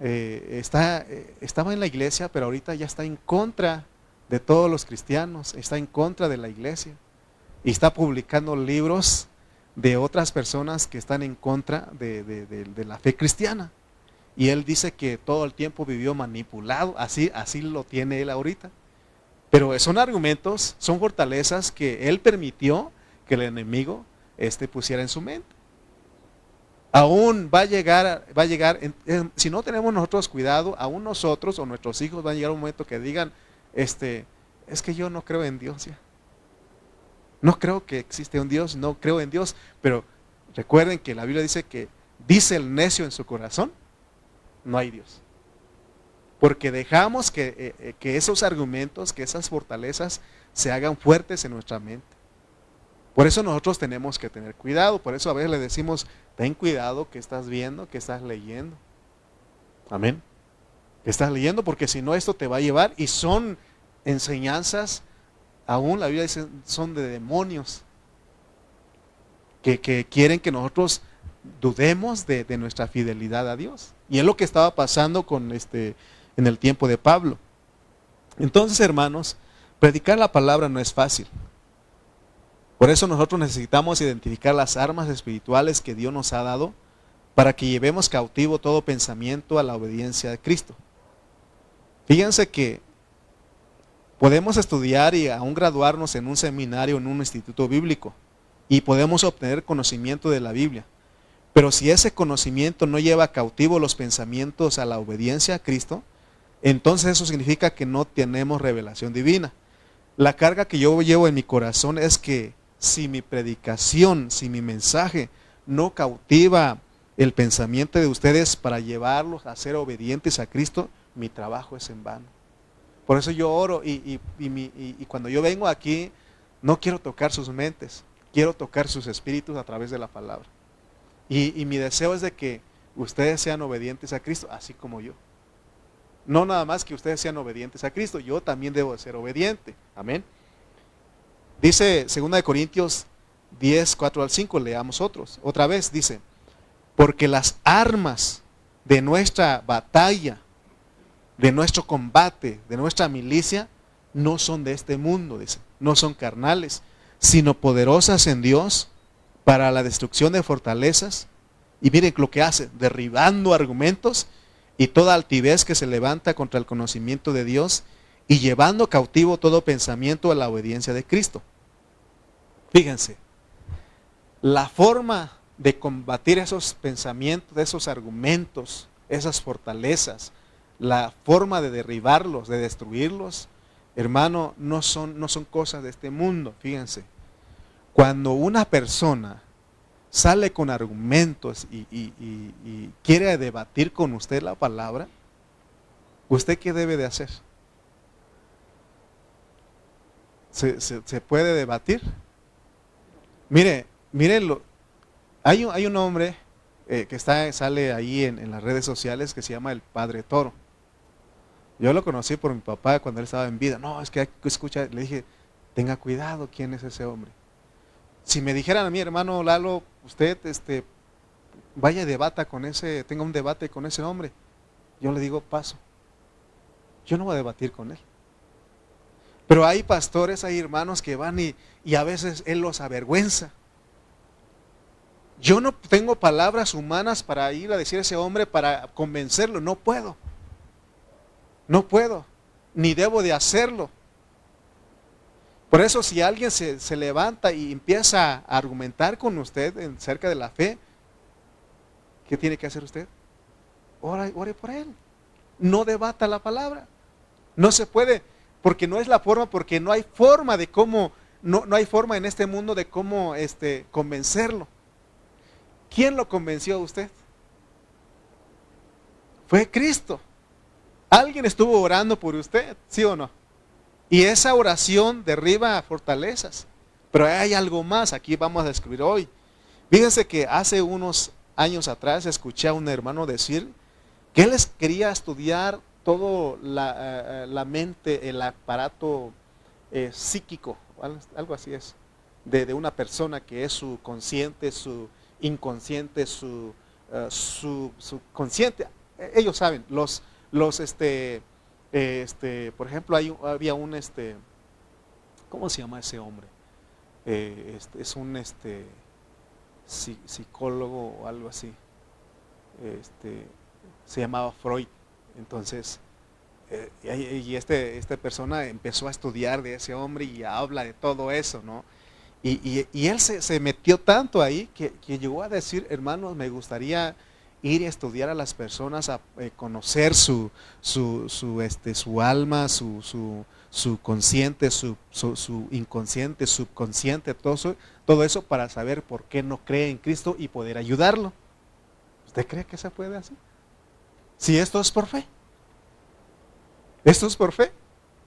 estaba en la iglesia, pero ahorita ya está en contra de todos los cristianos, está en contra de la iglesia y está publicando libros de otras personas que están en contra de la fe cristiana. Y él dice que todo el tiempo vivió manipulado, así lo tiene él ahorita. Pero son argumentos, son fortalezas que él permitió que el enemigo pusiera en su mente. Aún va a llegar, si no tenemos nosotros cuidado, aún nosotros o nuestros hijos van a llegar a un momento que digan, es que yo no creo en Dios ya. No creo que existe un Dios, no creo en Dios, pero recuerden que la Biblia dice que dice el necio en su corazón, no hay Dios. Porque dejamos que esos argumentos, que esas fortalezas se hagan fuertes en nuestra mente. Por eso nosotros tenemos que tener cuidado, por eso a veces le decimos, ten cuidado que estás viendo, que estás leyendo. Amén. Que estás leyendo, porque si no esto te va a llevar, y son enseñanzas, aún la Biblia dice, son de demonios, que quieren que nosotros dudemos de nuestra fidelidad a Dios. Y es lo que estaba pasando en el tiempo de Pablo. Entonces, hermanos, predicar la palabra no es fácil. Por eso nosotros necesitamos identificar las armas espirituales que Dios nos ha dado para que llevemos cautivo todo pensamiento a la obediencia de Cristo. Fíjense que podemos estudiar y aún graduarnos en un seminario, en un instituto bíblico, y podemos obtener conocimiento de la Biblia. Pero si ese conocimiento no lleva cautivo los pensamientos a la obediencia a Cristo, entonces eso significa que no tenemos revelación divina. La carga que yo llevo en mi corazón es que si mi predicación, si mi mensaje no cautiva el pensamiento de ustedes para llevarlos a ser obedientes a Cristo, mi trabajo es en vano. Por eso yo oro y cuando yo vengo aquí, no quiero tocar sus mentes, quiero tocar sus espíritus a través de la palabra. Y mi deseo es de que ustedes sean obedientes a Cristo, así como yo. No nada más que ustedes sean obedientes a Cristo, yo también debo de ser obediente. Amén. Dice 2 Corintios 10, 4 al 5, leamos otra vez, dice, porque las armas de nuestra batalla, de nuestro combate, de nuestra milicia, no son de este mundo, dice, no son carnales, sino poderosas en Dios para la destrucción de fortalezas. Y miren lo que hace, derribando argumentos y toda altivez que se levanta contra el conocimiento de Dios y llevando cautivo todo pensamiento a la obediencia de Cristo. Fíjense, la forma de combatir esos pensamientos, esos argumentos, esas fortalezas, la forma de derribarlos, de destruirlos, hermano, no son cosas de este mundo. Fíjense, cuando una persona sale con argumentos y quiere debatir con usted la palabra, ¿usted qué debe de hacer? ¿Se puede debatir? Mírenlo. Hay un hombre que sale ahí en las redes sociales que se llama el Padre Toro. Yo lo conocí por mi papá cuando él estaba en vida. No, es que escucha, le dije, tenga cuidado, ¿quién es ese hombre? Si me dijeran a mi hermano Lalo, usted vaya debata con tenga un debate con ese hombre, yo le digo, paso. Yo no voy a debatir con él. Pero hay pastores, hay hermanos que van y a veces él los avergüenza. Yo no tengo palabras humanas para ir a decir a ese hombre para convencerlo, no puedo. No puedo, ni debo de hacerlo. Por eso si alguien se levanta y empieza a argumentar con usted acerca de la fe, ¿qué tiene que hacer usted? Ore por él. No debata la palabra. No se puede, porque no es la forma, porque no hay forma de cómo, no hay forma en este mundo de cómo convencerlo. ¿Quién lo convenció a usted? Fue Cristo. Alguien estuvo orando por usted, ¿sí o no? Y esa oración derriba fortalezas. Pero hay algo más, aquí vamos a descubrir hoy. Fíjense que hace unos años atrás escuché a un hermano decir que él quería estudiar todo la mente, el aparato psíquico, algo así es, de una persona, que es su consciente, su inconsciente, su consciente. ellos saben, por ejemplo, había un, ¿cómo se llama ese hombre? Es un psicólogo o algo así, se llamaba Freud. Entonces, y esta persona empezó a estudiar de ese hombre y habla de todo eso, ¿no? Y él se metió tanto ahí que llegó a decir: hermanos, me gustaría ir a estudiar a las personas, a conocer su alma, su consciente, su inconsciente, subconsciente, todo eso, para saber por qué no cree en Cristo y poder ayudarlo. ¿Usted cree que se puede hacer? Si esto es por fe. Esto es por fe.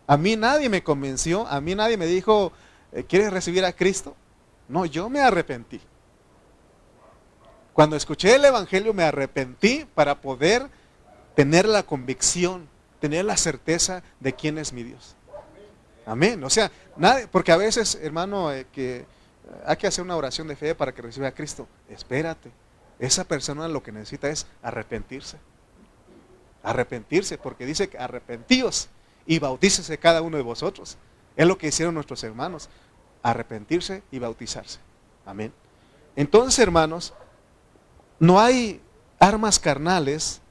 A mí nadie me convenció, a mí nadie me dijo: ¿quieres recibir a Cristo? No, yo me arrepentí. Cuando escuché el Evangelio me arrepentí para poder tener la convicción, tener la certeza de quién es mi Dios. Amén. O sea, porque a veces, hermano, que hay que hacer una oración de fe para que reciba a Cristo. Espérate, esa persona lo que necesita es arrepentirse. Arrepentirse, porque dice que arrepentíos y bautícese cada uno de vosotros. Es lo que hicieron nuestros hermanos, arrepentirse y bautizarse. Amén. Entonces, hermanos, no hay armas carnales,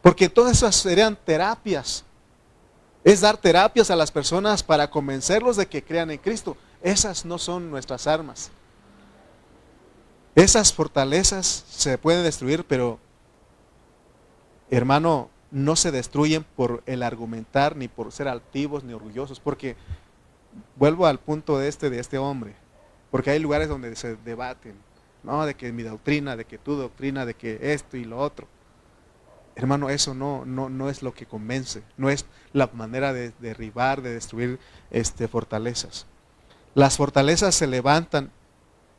porque todas esas serían terapias. Es dar terapias a las personas para convencerlos de que crean en Cristo. Esas no son nuestras armas. Esas fortalezas se pueden destruir, pero, hermano, no se destruyen por el argumentar, ni por ser altivos, ni orgullosos. Porque, vuelvo al punto de este hombre, porque hay lugares donde se debaten, ¿no? De que mi doctrina, de que tu doctrina, de que esto y lo otro. Hermano, eso no es lo que convence, no es la manera de derribar, de destruir fortalezas. Las fortalezas se levantan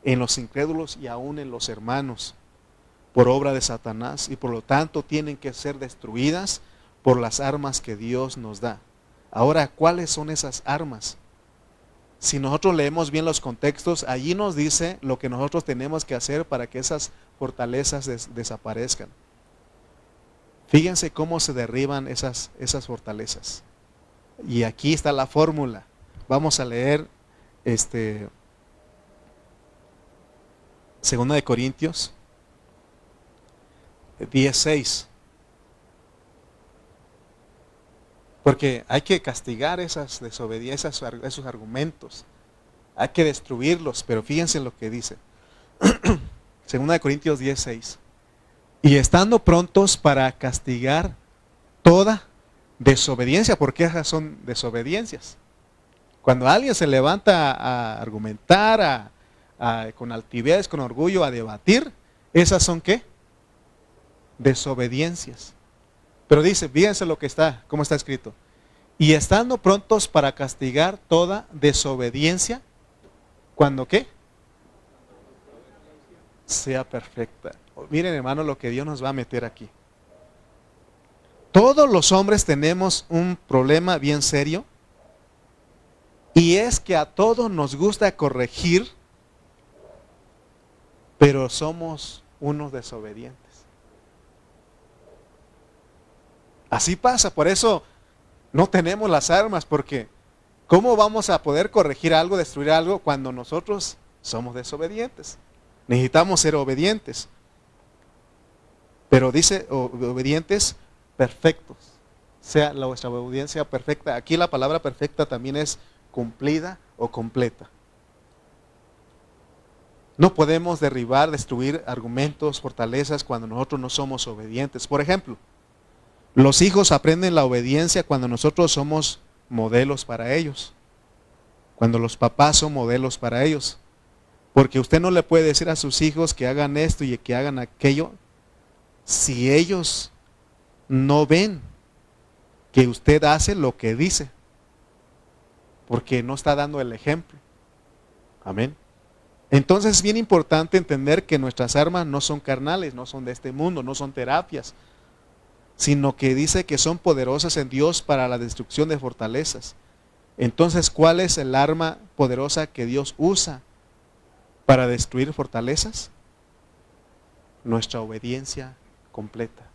en los incrédulos y aún en los hermanos por obra de Satanás, y por lo tanto tienen que ser destruidas por las armas que Dios nos da. Ahora, ¿cuáles son esas armas? Si nosotros leemos bien los contextos, allí nos dice lo que nosotros tenemos que hacer para que esas fortalezas desaparezcan. Fíjense cómo se derriban esas fortalezas. Y aquí está la fórmula. Vamos a leer 2 de Corintios 10:6. Porque hay que castigar esas desobediencias, esos argumentos. Hay que destruirlos, pero fíjense lo que dice. 2 de Corintios 10:6. Y estando prontos para castigar toda desobediencia, porque esas son desobediencias. Cuando alguien se levanta a argumentar, con altivez, con orgullo, a debatir, esas son ¿qué? Desobediencias. Pero dice, fíjense lo que está, cómo está escrito. Y estando prontos para castigar toda desobediencia, ¿cuando qué? Sea perfecta. Miren, hermano, lo que Dios nos va a meter aquí. Todos los hombres tenemos un problema bien serio, y es que a todos nos gusta corregir, pero somos unos desobedientes. Así pasa, por eso no tenemos las armas, porque ¿cómo vamos a poder corregir algo, destruir algo, cuando nosotros somos desobedientes? Necesitamos ser obedientes. Pero dice obedientes perfectos. Sea nuestra obediencia perfecta. Aquí la palabra perfecta también es cumplida o completa. No podemos derribar, destruir argumentos, fortalezas cuando nosotros no somos obedientes. Por ejemplo, los hijos aprenden la obediencia cuando nosotros somos modelos para ellos. Cuando los papás son modelos para ellos. Porque usted no le puede decir a sus hijos que hagan esto y que hagan aquello si ellos no ven que usted hace lo que dice. Porque no está dando el ejemplo. Amén. Entonces es bien importante entender que nuestras armas no son carnales, no son de este mundo, no son terapias, sino que dice que son poderosas en Dios para la destrucción de fortalezas. Entonces, ¿cuál es el arma poderosa que Dios usa para destruir fortalezas? Nuestra obediencia completa.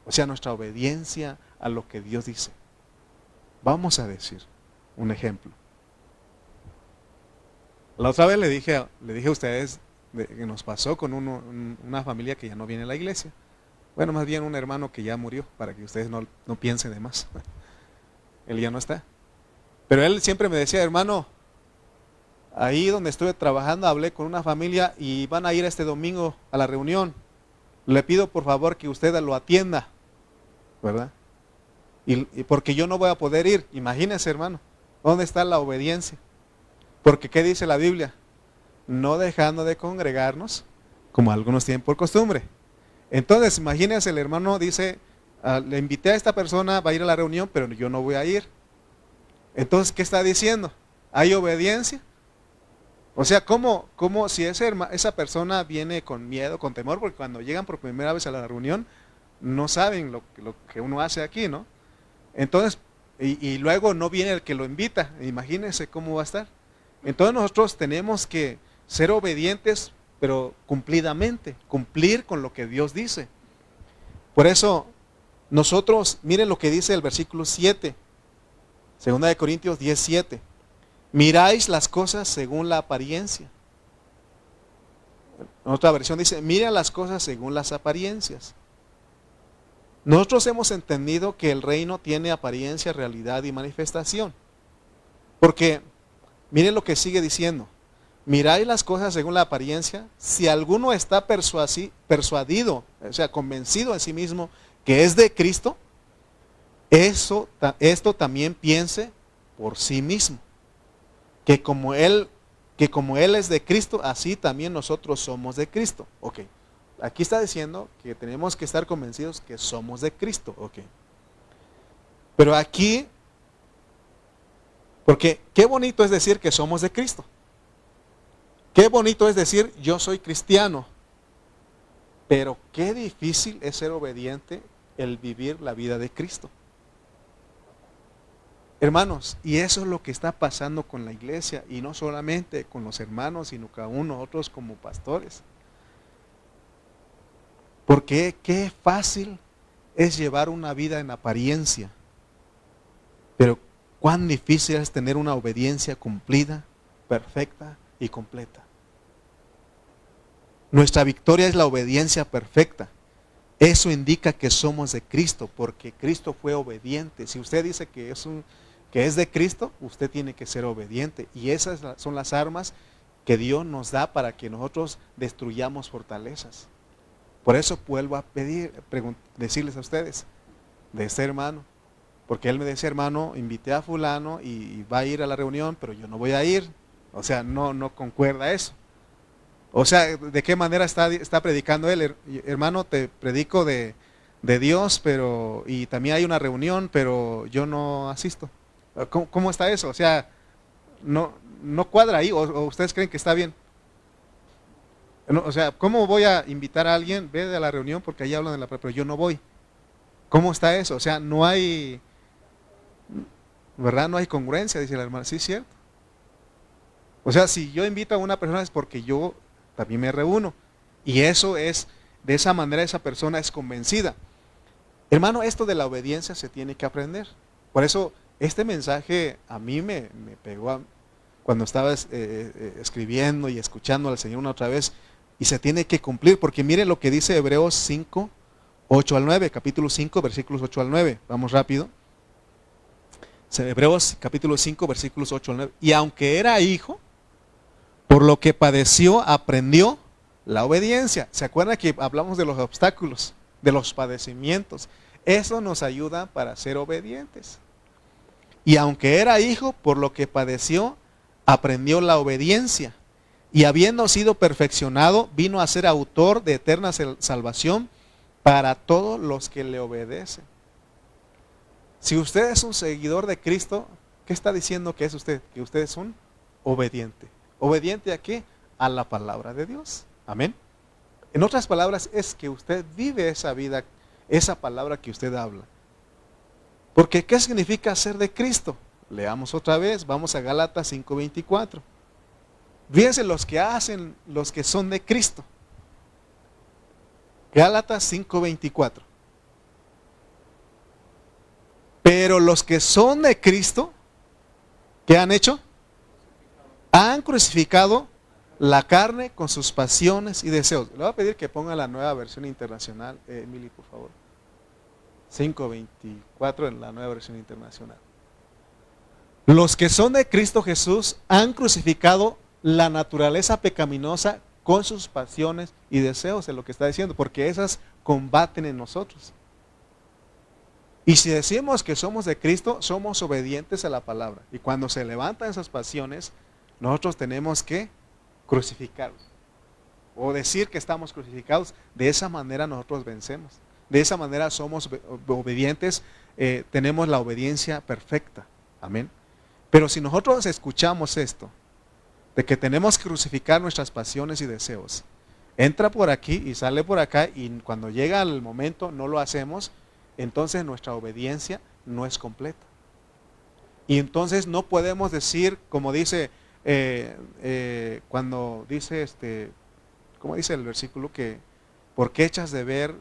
O sea, nuestra obediencia a lo que Dios dice. Vamos a decir un ejemplo. La otra vez le dije a ustedes que nos pasó con una familia que ya no viene a la iglesia. Bueno, más bien un hermano que ya murió, para que ustedes no piensen de más. Él ya no está. Pero él siempre me decía, hermano, ahí donde estuve trabajando hablé con una familia y van a ir este domingo a la reunión. Le pido por favor que usted lo atienda, ¿verdad? Y porque yo no voy a poder ir. Imagínense, hermano, ¿dónde está la obediencia? Porque ¿qué dice la Biblia? No dejando de congregarnos, como algunos tienen por costumbre. Entonces, imagínense, el hermano dice, le invité a esta persona, va a ir a la reunión, pero yo no voy a ir. Entonces, ¿qué está diciendo? ¿Hay obediencia? O sea, ¿cómo si esa persona viene con miedo, con temor? Porque cuando llegan por primera vez a la reunión, no saben lo que uno hace aquí, ¿no? Entonces, y luego no viene el que lo invita. Imagínense cómo va a estar. Entonces nosotros tenemos que ser obedientes, pero cumplidamente, cumplir con lo que Dios dice. Por eso, nosotros, miren lo que dice el versículo 7, 2 Corintios 10:7. Miráis las cosas según la apariencia. En otra versión dice, miren las cosas según las apariencias. Nosotros hemos entendido que el reino tiene apariencia, realidad y manifestación. Porque, miren lo que sigue diciendo. Miráis las cosas según la apariencia. Si alguno está persuadido, o sea, convencido en sí mismo que es de Cristo, esto también piense por sí mismo. Que como él es de Cristo, así también nosotros somos de Cristo. Ok. Aquí está diciendo que tenemos que estar convencidos que somos de Cristo. Ok. Pero aquí, porque qué bonito es decir que somos de Cristo. Qué bonito es decir yo soy cristiano. Pero qué difícil es ser obediente el vivir la vida de Cristo. Hermanos, y eso es lo que está pasando con la iglesia, y no solamente con los hermanos, sino cada uno nosotros como pastores. Porque qué fácil es llevar una vida en apariencia, pero cuán difícil es tener una obediencia cumplida, perfecta y completa. Nuestra victoria es la obediencia perfecta. Eso indica que somos de Cristo, porque Cristo fue obediente. Si usted dice que es de Cristo, usted tiene que ser obediente. Y esas son las armas que Dios nos da para que nosotros destruyamos fortalezas. Por eso vuelvo a decirles a ustedes, de este hermano, porque él me decía, hermano, invité a fulano y va a ir a la reunión, pero yo no voy a ir. O sea, no concuerda eso. O sea, ¿de qué manera está predicando él? Hermano, te predico de Dios, y también hay una reunión, pero yo no asisto. ¿Cómo está eso? O sea, no cuadra ahí, o ustedes creen que está bien. O sea, ¿cómo voy a invitar a alguien? Ve a la reunión porque ahí hablan pero yo no voy. ¿Cómo está eso? O sea, no hay, ¿verdad? No hay congruencia, dice la hermana. Sí, es cierto. O sea, si yo invito a una persona es porque yo también me reúno. Y eso es, de esa manera esa persona es convencida. Hermano, esto de la obediencia se tiene que aprender. Por eso, este mensaje a mí me pegó cuando estaba escribiendo y escuchando al Señor una otra vez. Y se tiene que cumplir, porque miren lo que dice Hebreos 5, 8 al 9, capítulo 5, versículos 8 al 9. Vamos rápido. Hebreos capítulo 5, versículos 8 al 9. Y aunque era hijo, por lo que padeció, aprendió la obediencia. ¿Se acuerdan que hablamos de los obstáculos, de los padecimientos? Eso nos ayuda para ser obedientes. Y aunque era hijo, por lo que padeció, aprendió la obediencia. Y habiendo sido perfeccionado, vino a ser autor de eterna salvación para todos los que le obedecen. Si usted es un seguidor de Cristo, ¿qué está diciendo que es usted? Que usted es un obediente. ¿Obediente a qué? A la palabra de Dios. Amén. En otras palabras, es que usted vive esa vida, esa palabra que usted habla. Porque ¿qué significa ser de Cristo? Leamos otra vez, vamos a Gálatas 5:24. Fíjense los que son de Cristo. Gálatas 5:24. Pero los que son de Cristo, ¿qué han hecho? Han crucificado la carne con sus pasiones y deseos. Le voy a pedir que ponga la nueva versión internacional, Emily, por favor. 5:24 en la nueva versión internacional. Los que son de Cristo Jesús han crucificado la naturaleza pecaminosa con sus pasiones y deseos, es lo que está diciendo, porque esas combaten en nosotros. Y si decimos que somos de Cristo, somos obedientes a la palabra. Y cuando se levantan esas pasiones, nosotros tenemos que crucificarlos. O decir que estamos crucificados. De esa manera nosotros vencemos. De esa manera somos obedientes, tenemos la obediencia perfecta. Amén. Pero si nosotros escuchamos esto, de que tenemos que crucificar nuestras pasiones y deseos, entra por aquí y sale por acá, y cuando llega el momento no lo hacemos, entonces nuestra obediencia no es completa. Y entonces no podemos decir, como dice, cuando dice, como dice el versículo, que ¿por qué echas de ver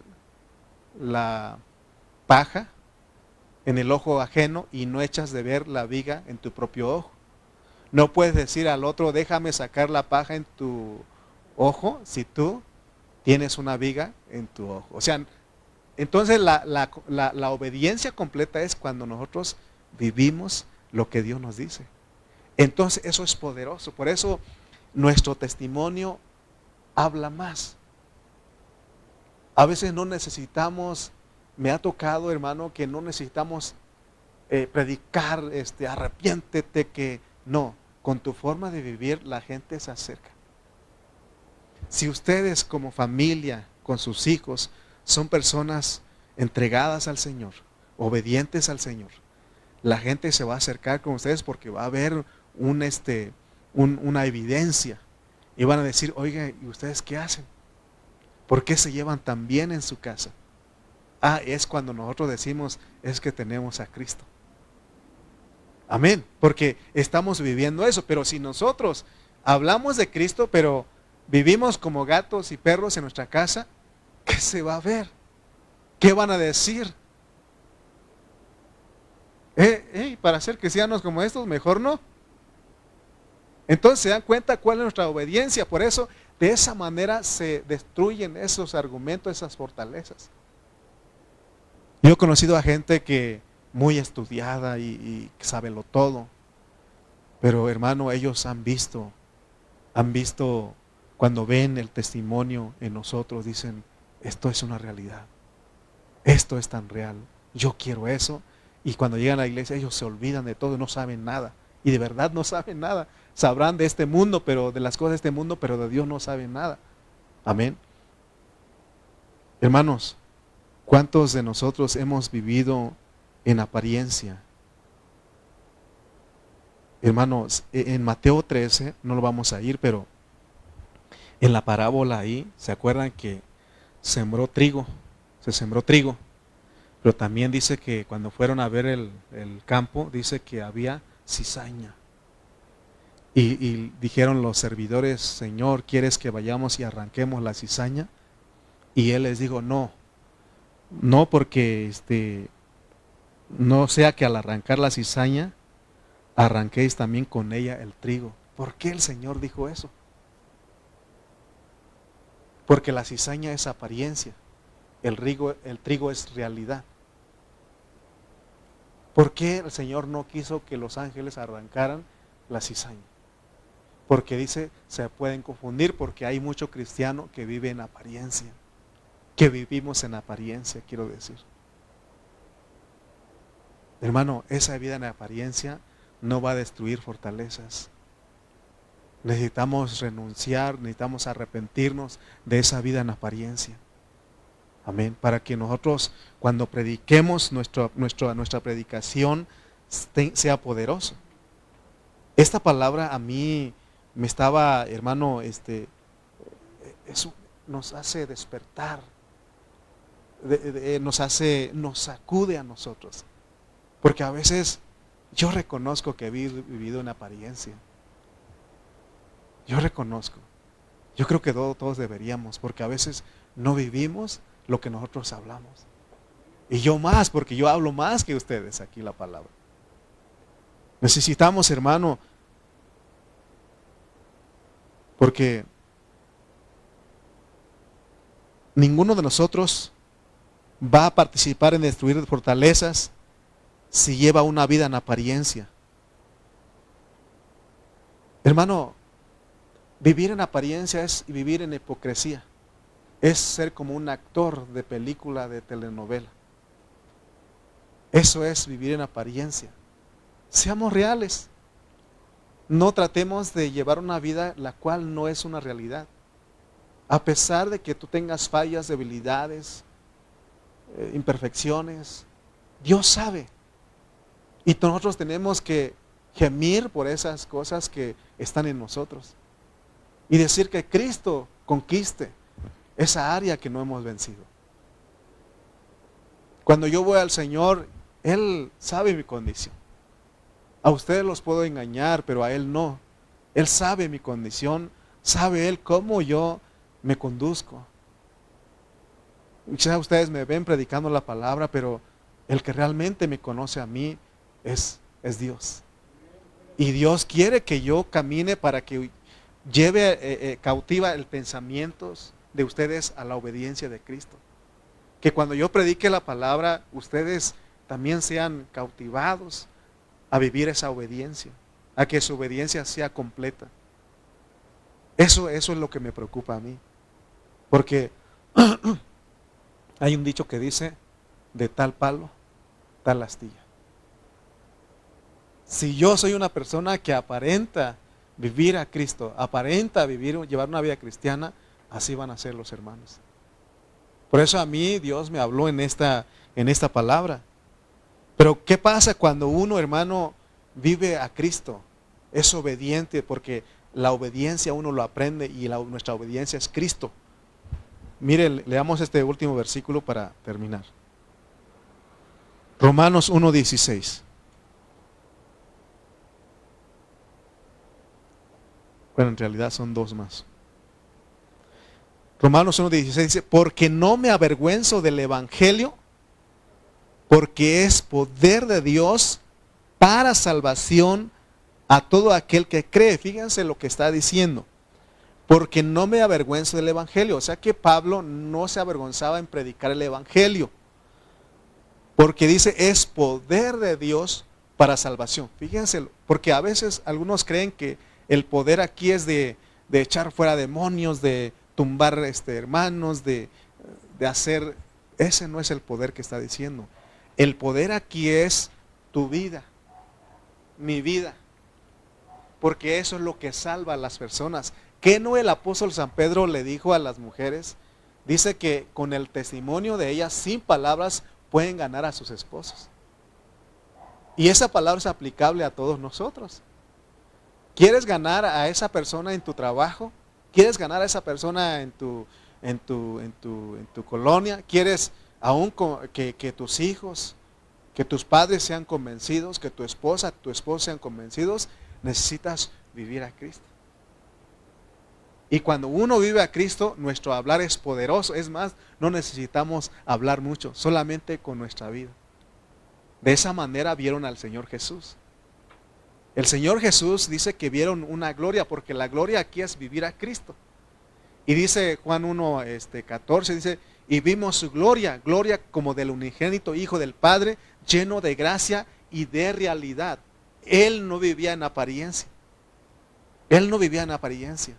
la paja en el ojo ajeno y no echas de ver la viga en tu propio ojo? No puedes decir al otro, déjame sacar la paja en tu ojo, si tú tienes una viga en tu ojo. O sea, entonces la obediencia completa es cuando nosotros vivimos lo que Dios nos dice. Entonces eso es poderoso. Por eso nuestro testimonio habla más. A veces no necesitamos, me ha tocado, hermano, que no necesitamos predicar, arrepiéntete, que no, con tu forma de vivir la gente se acerca. Si ustedes como familia, con sus hijos, son personas entregadas al Señor, obedientes al Señor, la gente se va a acercar con ustedes porque va a haber una evidencia. Y van a decir, oiga, ¿y ustedes qué hacen? ¿Por qué se llevan tan bien en su casa? Es cuando nosotros decimos, es que tenemos a Cristo. Amén, porque estamos viviendo eso. Pero si nosotros hablamos de Cristo, pero vivimos como gatos y perros en nuestra casa, ¿qué se va a ver? ¿Qué van a decir? Para ser cristianos como estos, mejor no. Entonces se dan cuenta cuál es nuestra obediencia. Por eso, de esa manera se destruyen esos argumentos, esas fortalezas. Yo he conocido a gente que muy estudiada y sábelo todo, pero hermano, ellos han visto cuando ven el testimonio en nosotros, dicen, esto es una realidad, esto es tan real, yo quiero eso. Y cuando llegan a la iglesia ellos se olvidan de todo, no saben nada, y de verdad no saben nada. Sabrán de este mundo, pero de las cosas de este mundo, pero de Dios no saben nada. Amén. Hermanos, ¿cuántos de nosotros hemos vivido en apariencia? Hermanos, en Mateo 13, no lo vamos a ir, pero en la parábola ahí, ¿se acuerdan que se sembró trigo? Pero también dice que cuando fueron a ver el campo, dice que había cizaña. Y dijeron los servidores, Señor, ¿quieres que vayamos y arranquemos la cizaña? Y él les dijo, no, porque no sea que al arrancar la cizaña, arranquéis también con ella el trigo. ¿Por qué el Señor dijo eso? Porque la cizaña es apariencia, el trigo es realidad. ¿Por qué el Señor no quiso que los ángeles arrancaran la cizaña? Porque dice, se pueden confundir, porque hay mucho cristiano que vive en apariencia, que vivimos en apariencia, quiero decir. Hermano, esa vida en apariencia no va a destruir fortalezas. Necesitamos renunciar, necesitamos arrepentirnos de esa vida en apariencia. Amén. Para que nosotros, cuando prediquemos, nuestra predicación sea poderosa. Esta palabra a mí me estaba, hermano, eso nos hace despertar, nos sacude a nosotros. Porque a veces yo reconozco que he vivido en apariencia. Yo reconozco. Yo creo que todos deberíamos, porque a veces no vivimos lo que nosotros hablamos. Y yo más, porque yo hablo más que ustedes aquí la palabra. Necesitamos, hermano, porque ninguno de nosotros va a participar en destruir fortalezas si lleva una vida en apariencia. Hermano, vivir en apariencia es vivir en hipocresía. Es ser como un actor de película, de telenovela. Eso es vivir en apariencia. Seamos reales. No tratemos de llevar una vida la cual no es una realidad. A pesar de que tú tengas fallas, debilidades, imperfecciones, Dios sabe. Y nosotros tenemos que gemir por esas cosas que están en nosotros. Y decir que Cristo conquiste esa área que no hemos vencido. Cuando yo voy al Señor, Él sabe mi condición. A ustedes los puedo engañar, pero a Él no. Él sabe mi condición, sabe Él cómo yo me conduzco. Quizás ustedes me ven predicando la palabra, pero el que realmente me conoce a mí es Dios. Y Dios quiere que yo camine para que lleve cautiva el pensamiento de ustedes a la obediencia de Cristo. Que cuando yo predique la palabra, ustedes también sean cautivados a vivir esa obediencia, a que su obediencia sea completa. Eso es lo que me preocupa a mí. Porque hay un dicho que dice, de tal palo, tal astilla. Si yo soy una persona que aparenta vivir a Cristo, aparenta llevar una vida cristiana, así van a ser los hermanos. Por eso a mí Dios me habló en esta palabra. Pero ¿qué pasa cuando uno, hermano, vive a Cristo? Es obediente, porque la obediencia uno lo aprende y nuestra obediencia es Cristo. Miren, leamos este último versículo para terminar. Romanos 1:16. Bueno, en realidad son dos más. Romanos 1:16 dice, porque no me avergüenzo del Evangelio, porque es poder de Dios para salvación a todo aquel que cree. Fíjense lo que está diciendo. Porque no me avergüenzo del Evangelio. O sea que Pablo no se avergonzaba en predicar el Evangelio. Porque dice, es poder de Dios para salvación. Fíjense, porque a veces algunos creen que el poder aquí es de echar fuera demonios, de tumbar hermanos, de hacer. Ese no es el poder que está diciendo. El poder aquí es tu vida, mi vida. Porque eso es lo que salva a las personas. ¿Qué no el apóstol San Pedro le dijo a las mujeres? Dice que con el testimonio de ellas, sin palabras, pueden ganar a sus esposos. Y esa palabra es aplicable a todos nosotros. ¿Quieres ganar a esa persona en tu trabajo? ¿Quieres ganar a esa persona en tu colonia? ¿Quieres aún que tus hijos, que tus padres sean convencidos, que tu esposa, tu esposo sean convencidos? Necesitas vivir a Cristo. Y cuando uno vive a Cristo, nuestro hablar es poderoso. Es más, no necesitamos hablar mucho, solamente con nuestra vida. De esa manera vieron al Señor Jesús. El Señor Jesús dice que vieron una gloria, porque la gloria aquí es vivir a Cristo. Y dice Juan 1:14, dice, y vimos su gloria, gloria como del unigénito Hijo del Padre, lleno de gracia y de realidad. Él no vivía en apariencia. Él no vivía en apariencia.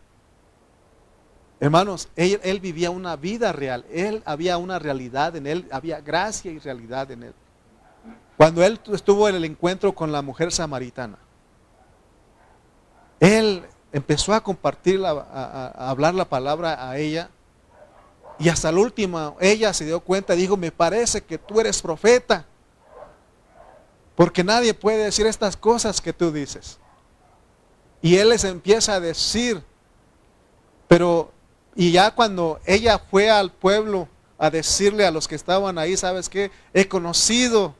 Hermanos, él vivía una vida real. Él había una realidad en él, había gracia y realidad en él. Cuando él estuvo en el encuentro con la mujer samaritana, él empezó a compartir, a hablar la palabra a ella. Y hasta el último, ella se dio cuenta y dijo, me parece que tú eres profeta. Porque nadie puede decir estas cosas que tú dices. Y él les empieza a decir, y ya cuando ella fue al pueblo a decirle a los que estaban ahí, ¿sabes qué? He conocido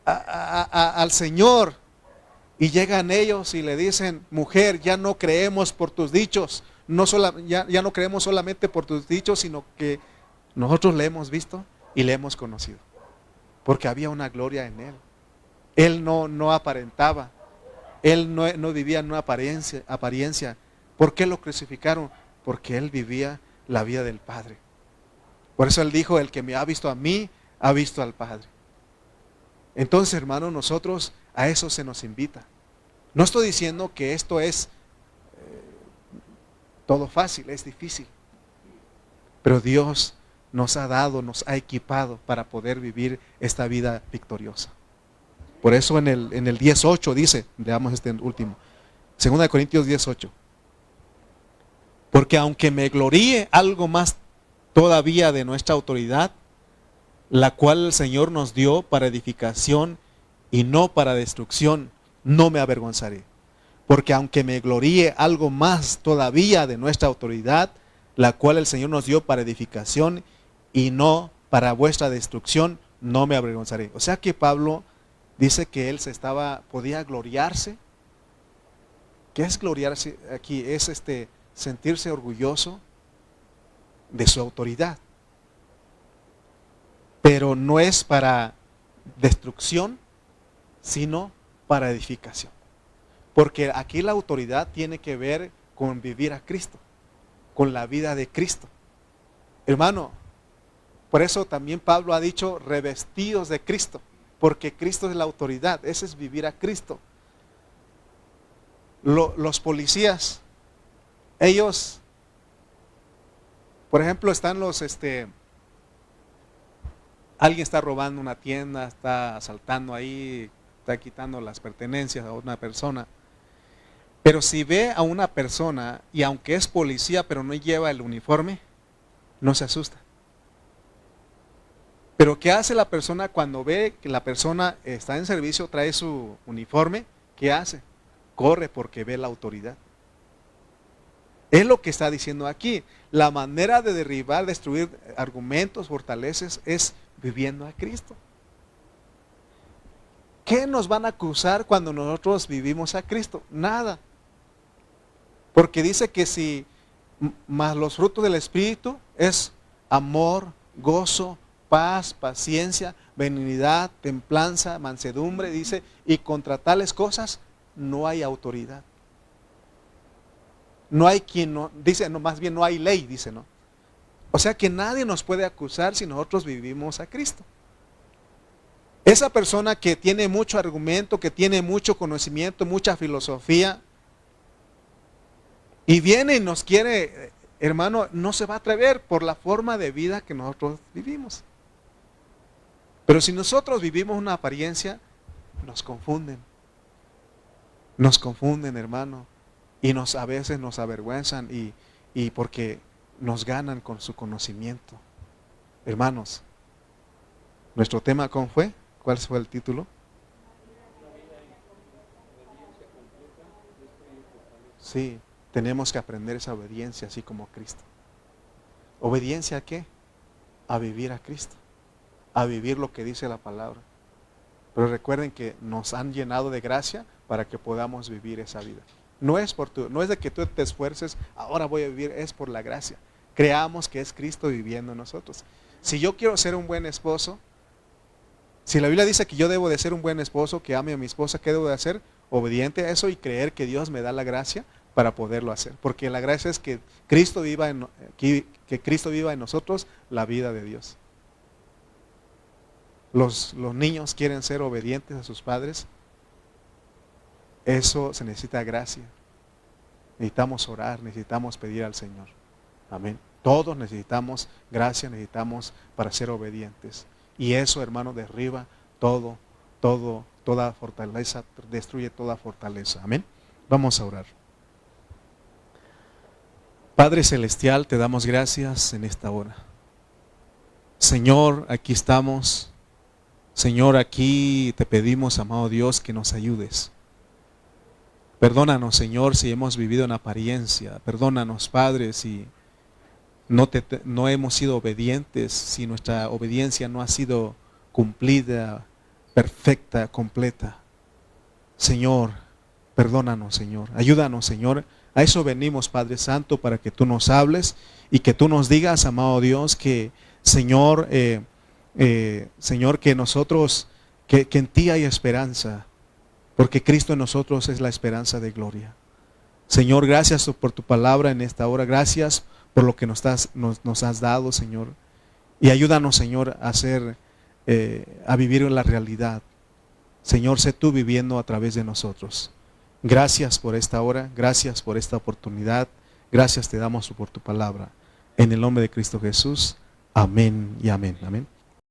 al Señor. Y llegan ellos y le dicen, mujer, ya no creemos por tus dichos, ya no creemos solamente por tus dichos, sino que nosotros le hemos visto y le hemos conocido. porque había una gloria en él. Él no aparentaba, él no vivía en una apariencia. ¿Por qué lo crucificaron? Porque él vivía la vida del Padre. Por eso él dijo, el que me ha visto a mí, ha visto al Padre. Entonces, hermanos, nosotros a eso se nos invita. No estoy diciendo que esto es todo fácil, es difícil. Pero Dios nos ha dado, nos ha equipado para poder vivir esta vida victoriosa. Por eso en el 10:8 dice, veamos este último, 2 Corintios 10:8. Porque aunque me gloríe algo más todavía de nuestra autoridad, la cual el Señor nos dio para edificación y no para destrucción, no me avergonzaré. Porque aunque me gloríe algo más todavía de nuestra autoridad, la cual el Señor nos dio para edificación y no para vuestra destrucción, no me avergonzaré. O sea que Pablo dice que él podía gloriarse. ¿Qué es gloriarse aquí? Es sentirse orgulloso de su autoridad. Pero no es para destrucción, sino para edificación. Porque aquí la autoridad tiene que ver con vivir a Cristo, con la vida de Cristo. Hermano, por eso también Pablo ha dicho revestidos de Cristo, porque Cristo es la autoridad, ese es vivir a Cristo. Los policías, ellos, por ejemplo, están alguien está robando una tienda, está asaltando ahí, está quitando las pertenencias a una persona. Pero si ve a una persona y aunque es policía pero no lleva el uniforme, no se asusta. Pero ¿qué hace la persona cuando ve que la persona está en servicio, trae su uniforme? ¿Qué hace? Corre porque ve la autoridad. Es lo que está diciendo aquí. La manera de derribar, destruir argumentos, fortalezas, es viviendo a Cristo. ¿Qué nos van a acusar cuando nosotros vivimos a Cristo? Nada. Porque dice que si más los frutos del Espíritu es amor, gozo, paz, paciencia, benignidad, templanza, mansedumbre, dice, y contra tales cosas no hay autoridad. No hay quien no, dice, no, más bien no hay ley, dice, ¿no? O sea que nadie nos puede acusar si nosotros vivimos a Cristo. Esa persona que tiene mucho argumento, que tiene mucho conocimiento, mucha filosofía, y viene y nos quiere, hermano, no se va a atrever por la forma de vida que nosotros vivimos. Pero si nosotros vivimos una apariencia, nos confunden. Nos confunden, hermano. Y a veces nos avergüenzan y porque nos ganan con su conocimiento. Hermanos, nuestro tema, ¿cómo fue? ¿Cuál fue el título? Sí, tenemos que aprender esa obediencia así como Cristo. ¿Obediencia a qué? A vivir a Cristo. A vivir lo que dice la palabra. Pero recuerden que nos han llenado de gracia para que podamos vivir esa vida. No es de que tú te esfuerces, ahora voy a vivir, es por la gracia. Creamos que es Cristo viviendo en nosotros. Si yo quiero ser un buen esposo, si la Biblia dice que yo debo de ser un buen esposo, que ame a mi esposa, ¿qué debo de hacer? Obediente a eso y creer que Dios me da la gracia para poderlo hacer. Porque la gracia es que Cristo viva en nosotros la vida de Dios. Los niños quieren ser obedientes a sus padres. Eso se necesita gracia. Necesitamos orar, necesitamos pedir al Señor. Amén. Todos necesitamos gracia, necesitamos para ser obedientes. Y eso, hermano, derriba toda fortaleza, destruye toda fortaleza. Amén. Vamos a orar. Padre Celestial, te damos gracias en esta hora. Señor, aquí estamos. Señor, aquí te pedimos, amado Dios, que nos ayudes. Perdónanos, Señor, si hemos vivido en apariencia. Perdónanos, Padre, si no hemos sido obedientes, si nuestra obediencia no ha sido cumplida, perfecta, completa. Señor, perdónanos, Señor. Ayúdanos, Señor. A eso venimos, Padre Santo, para que tú nos hables y que tú nos digas, amado Dios, que, Señor, Señor, que nosotros, que en ti hay esperanza, porque Cristo en nosotros es la esperanza de gloria. Señor, gracias por tu palabra en esta hora, gracias por lo que nos has dado, Señor. Y ayúdanos, Señor, a vivir en la realidad. Señor, sé tú viviendo a través de nosotros. Gracias por esta hora, gracias por esta oportunidad, gracias te damos por tu palabra. En el nombre de Cristo Jesús, amén y amén. Amén.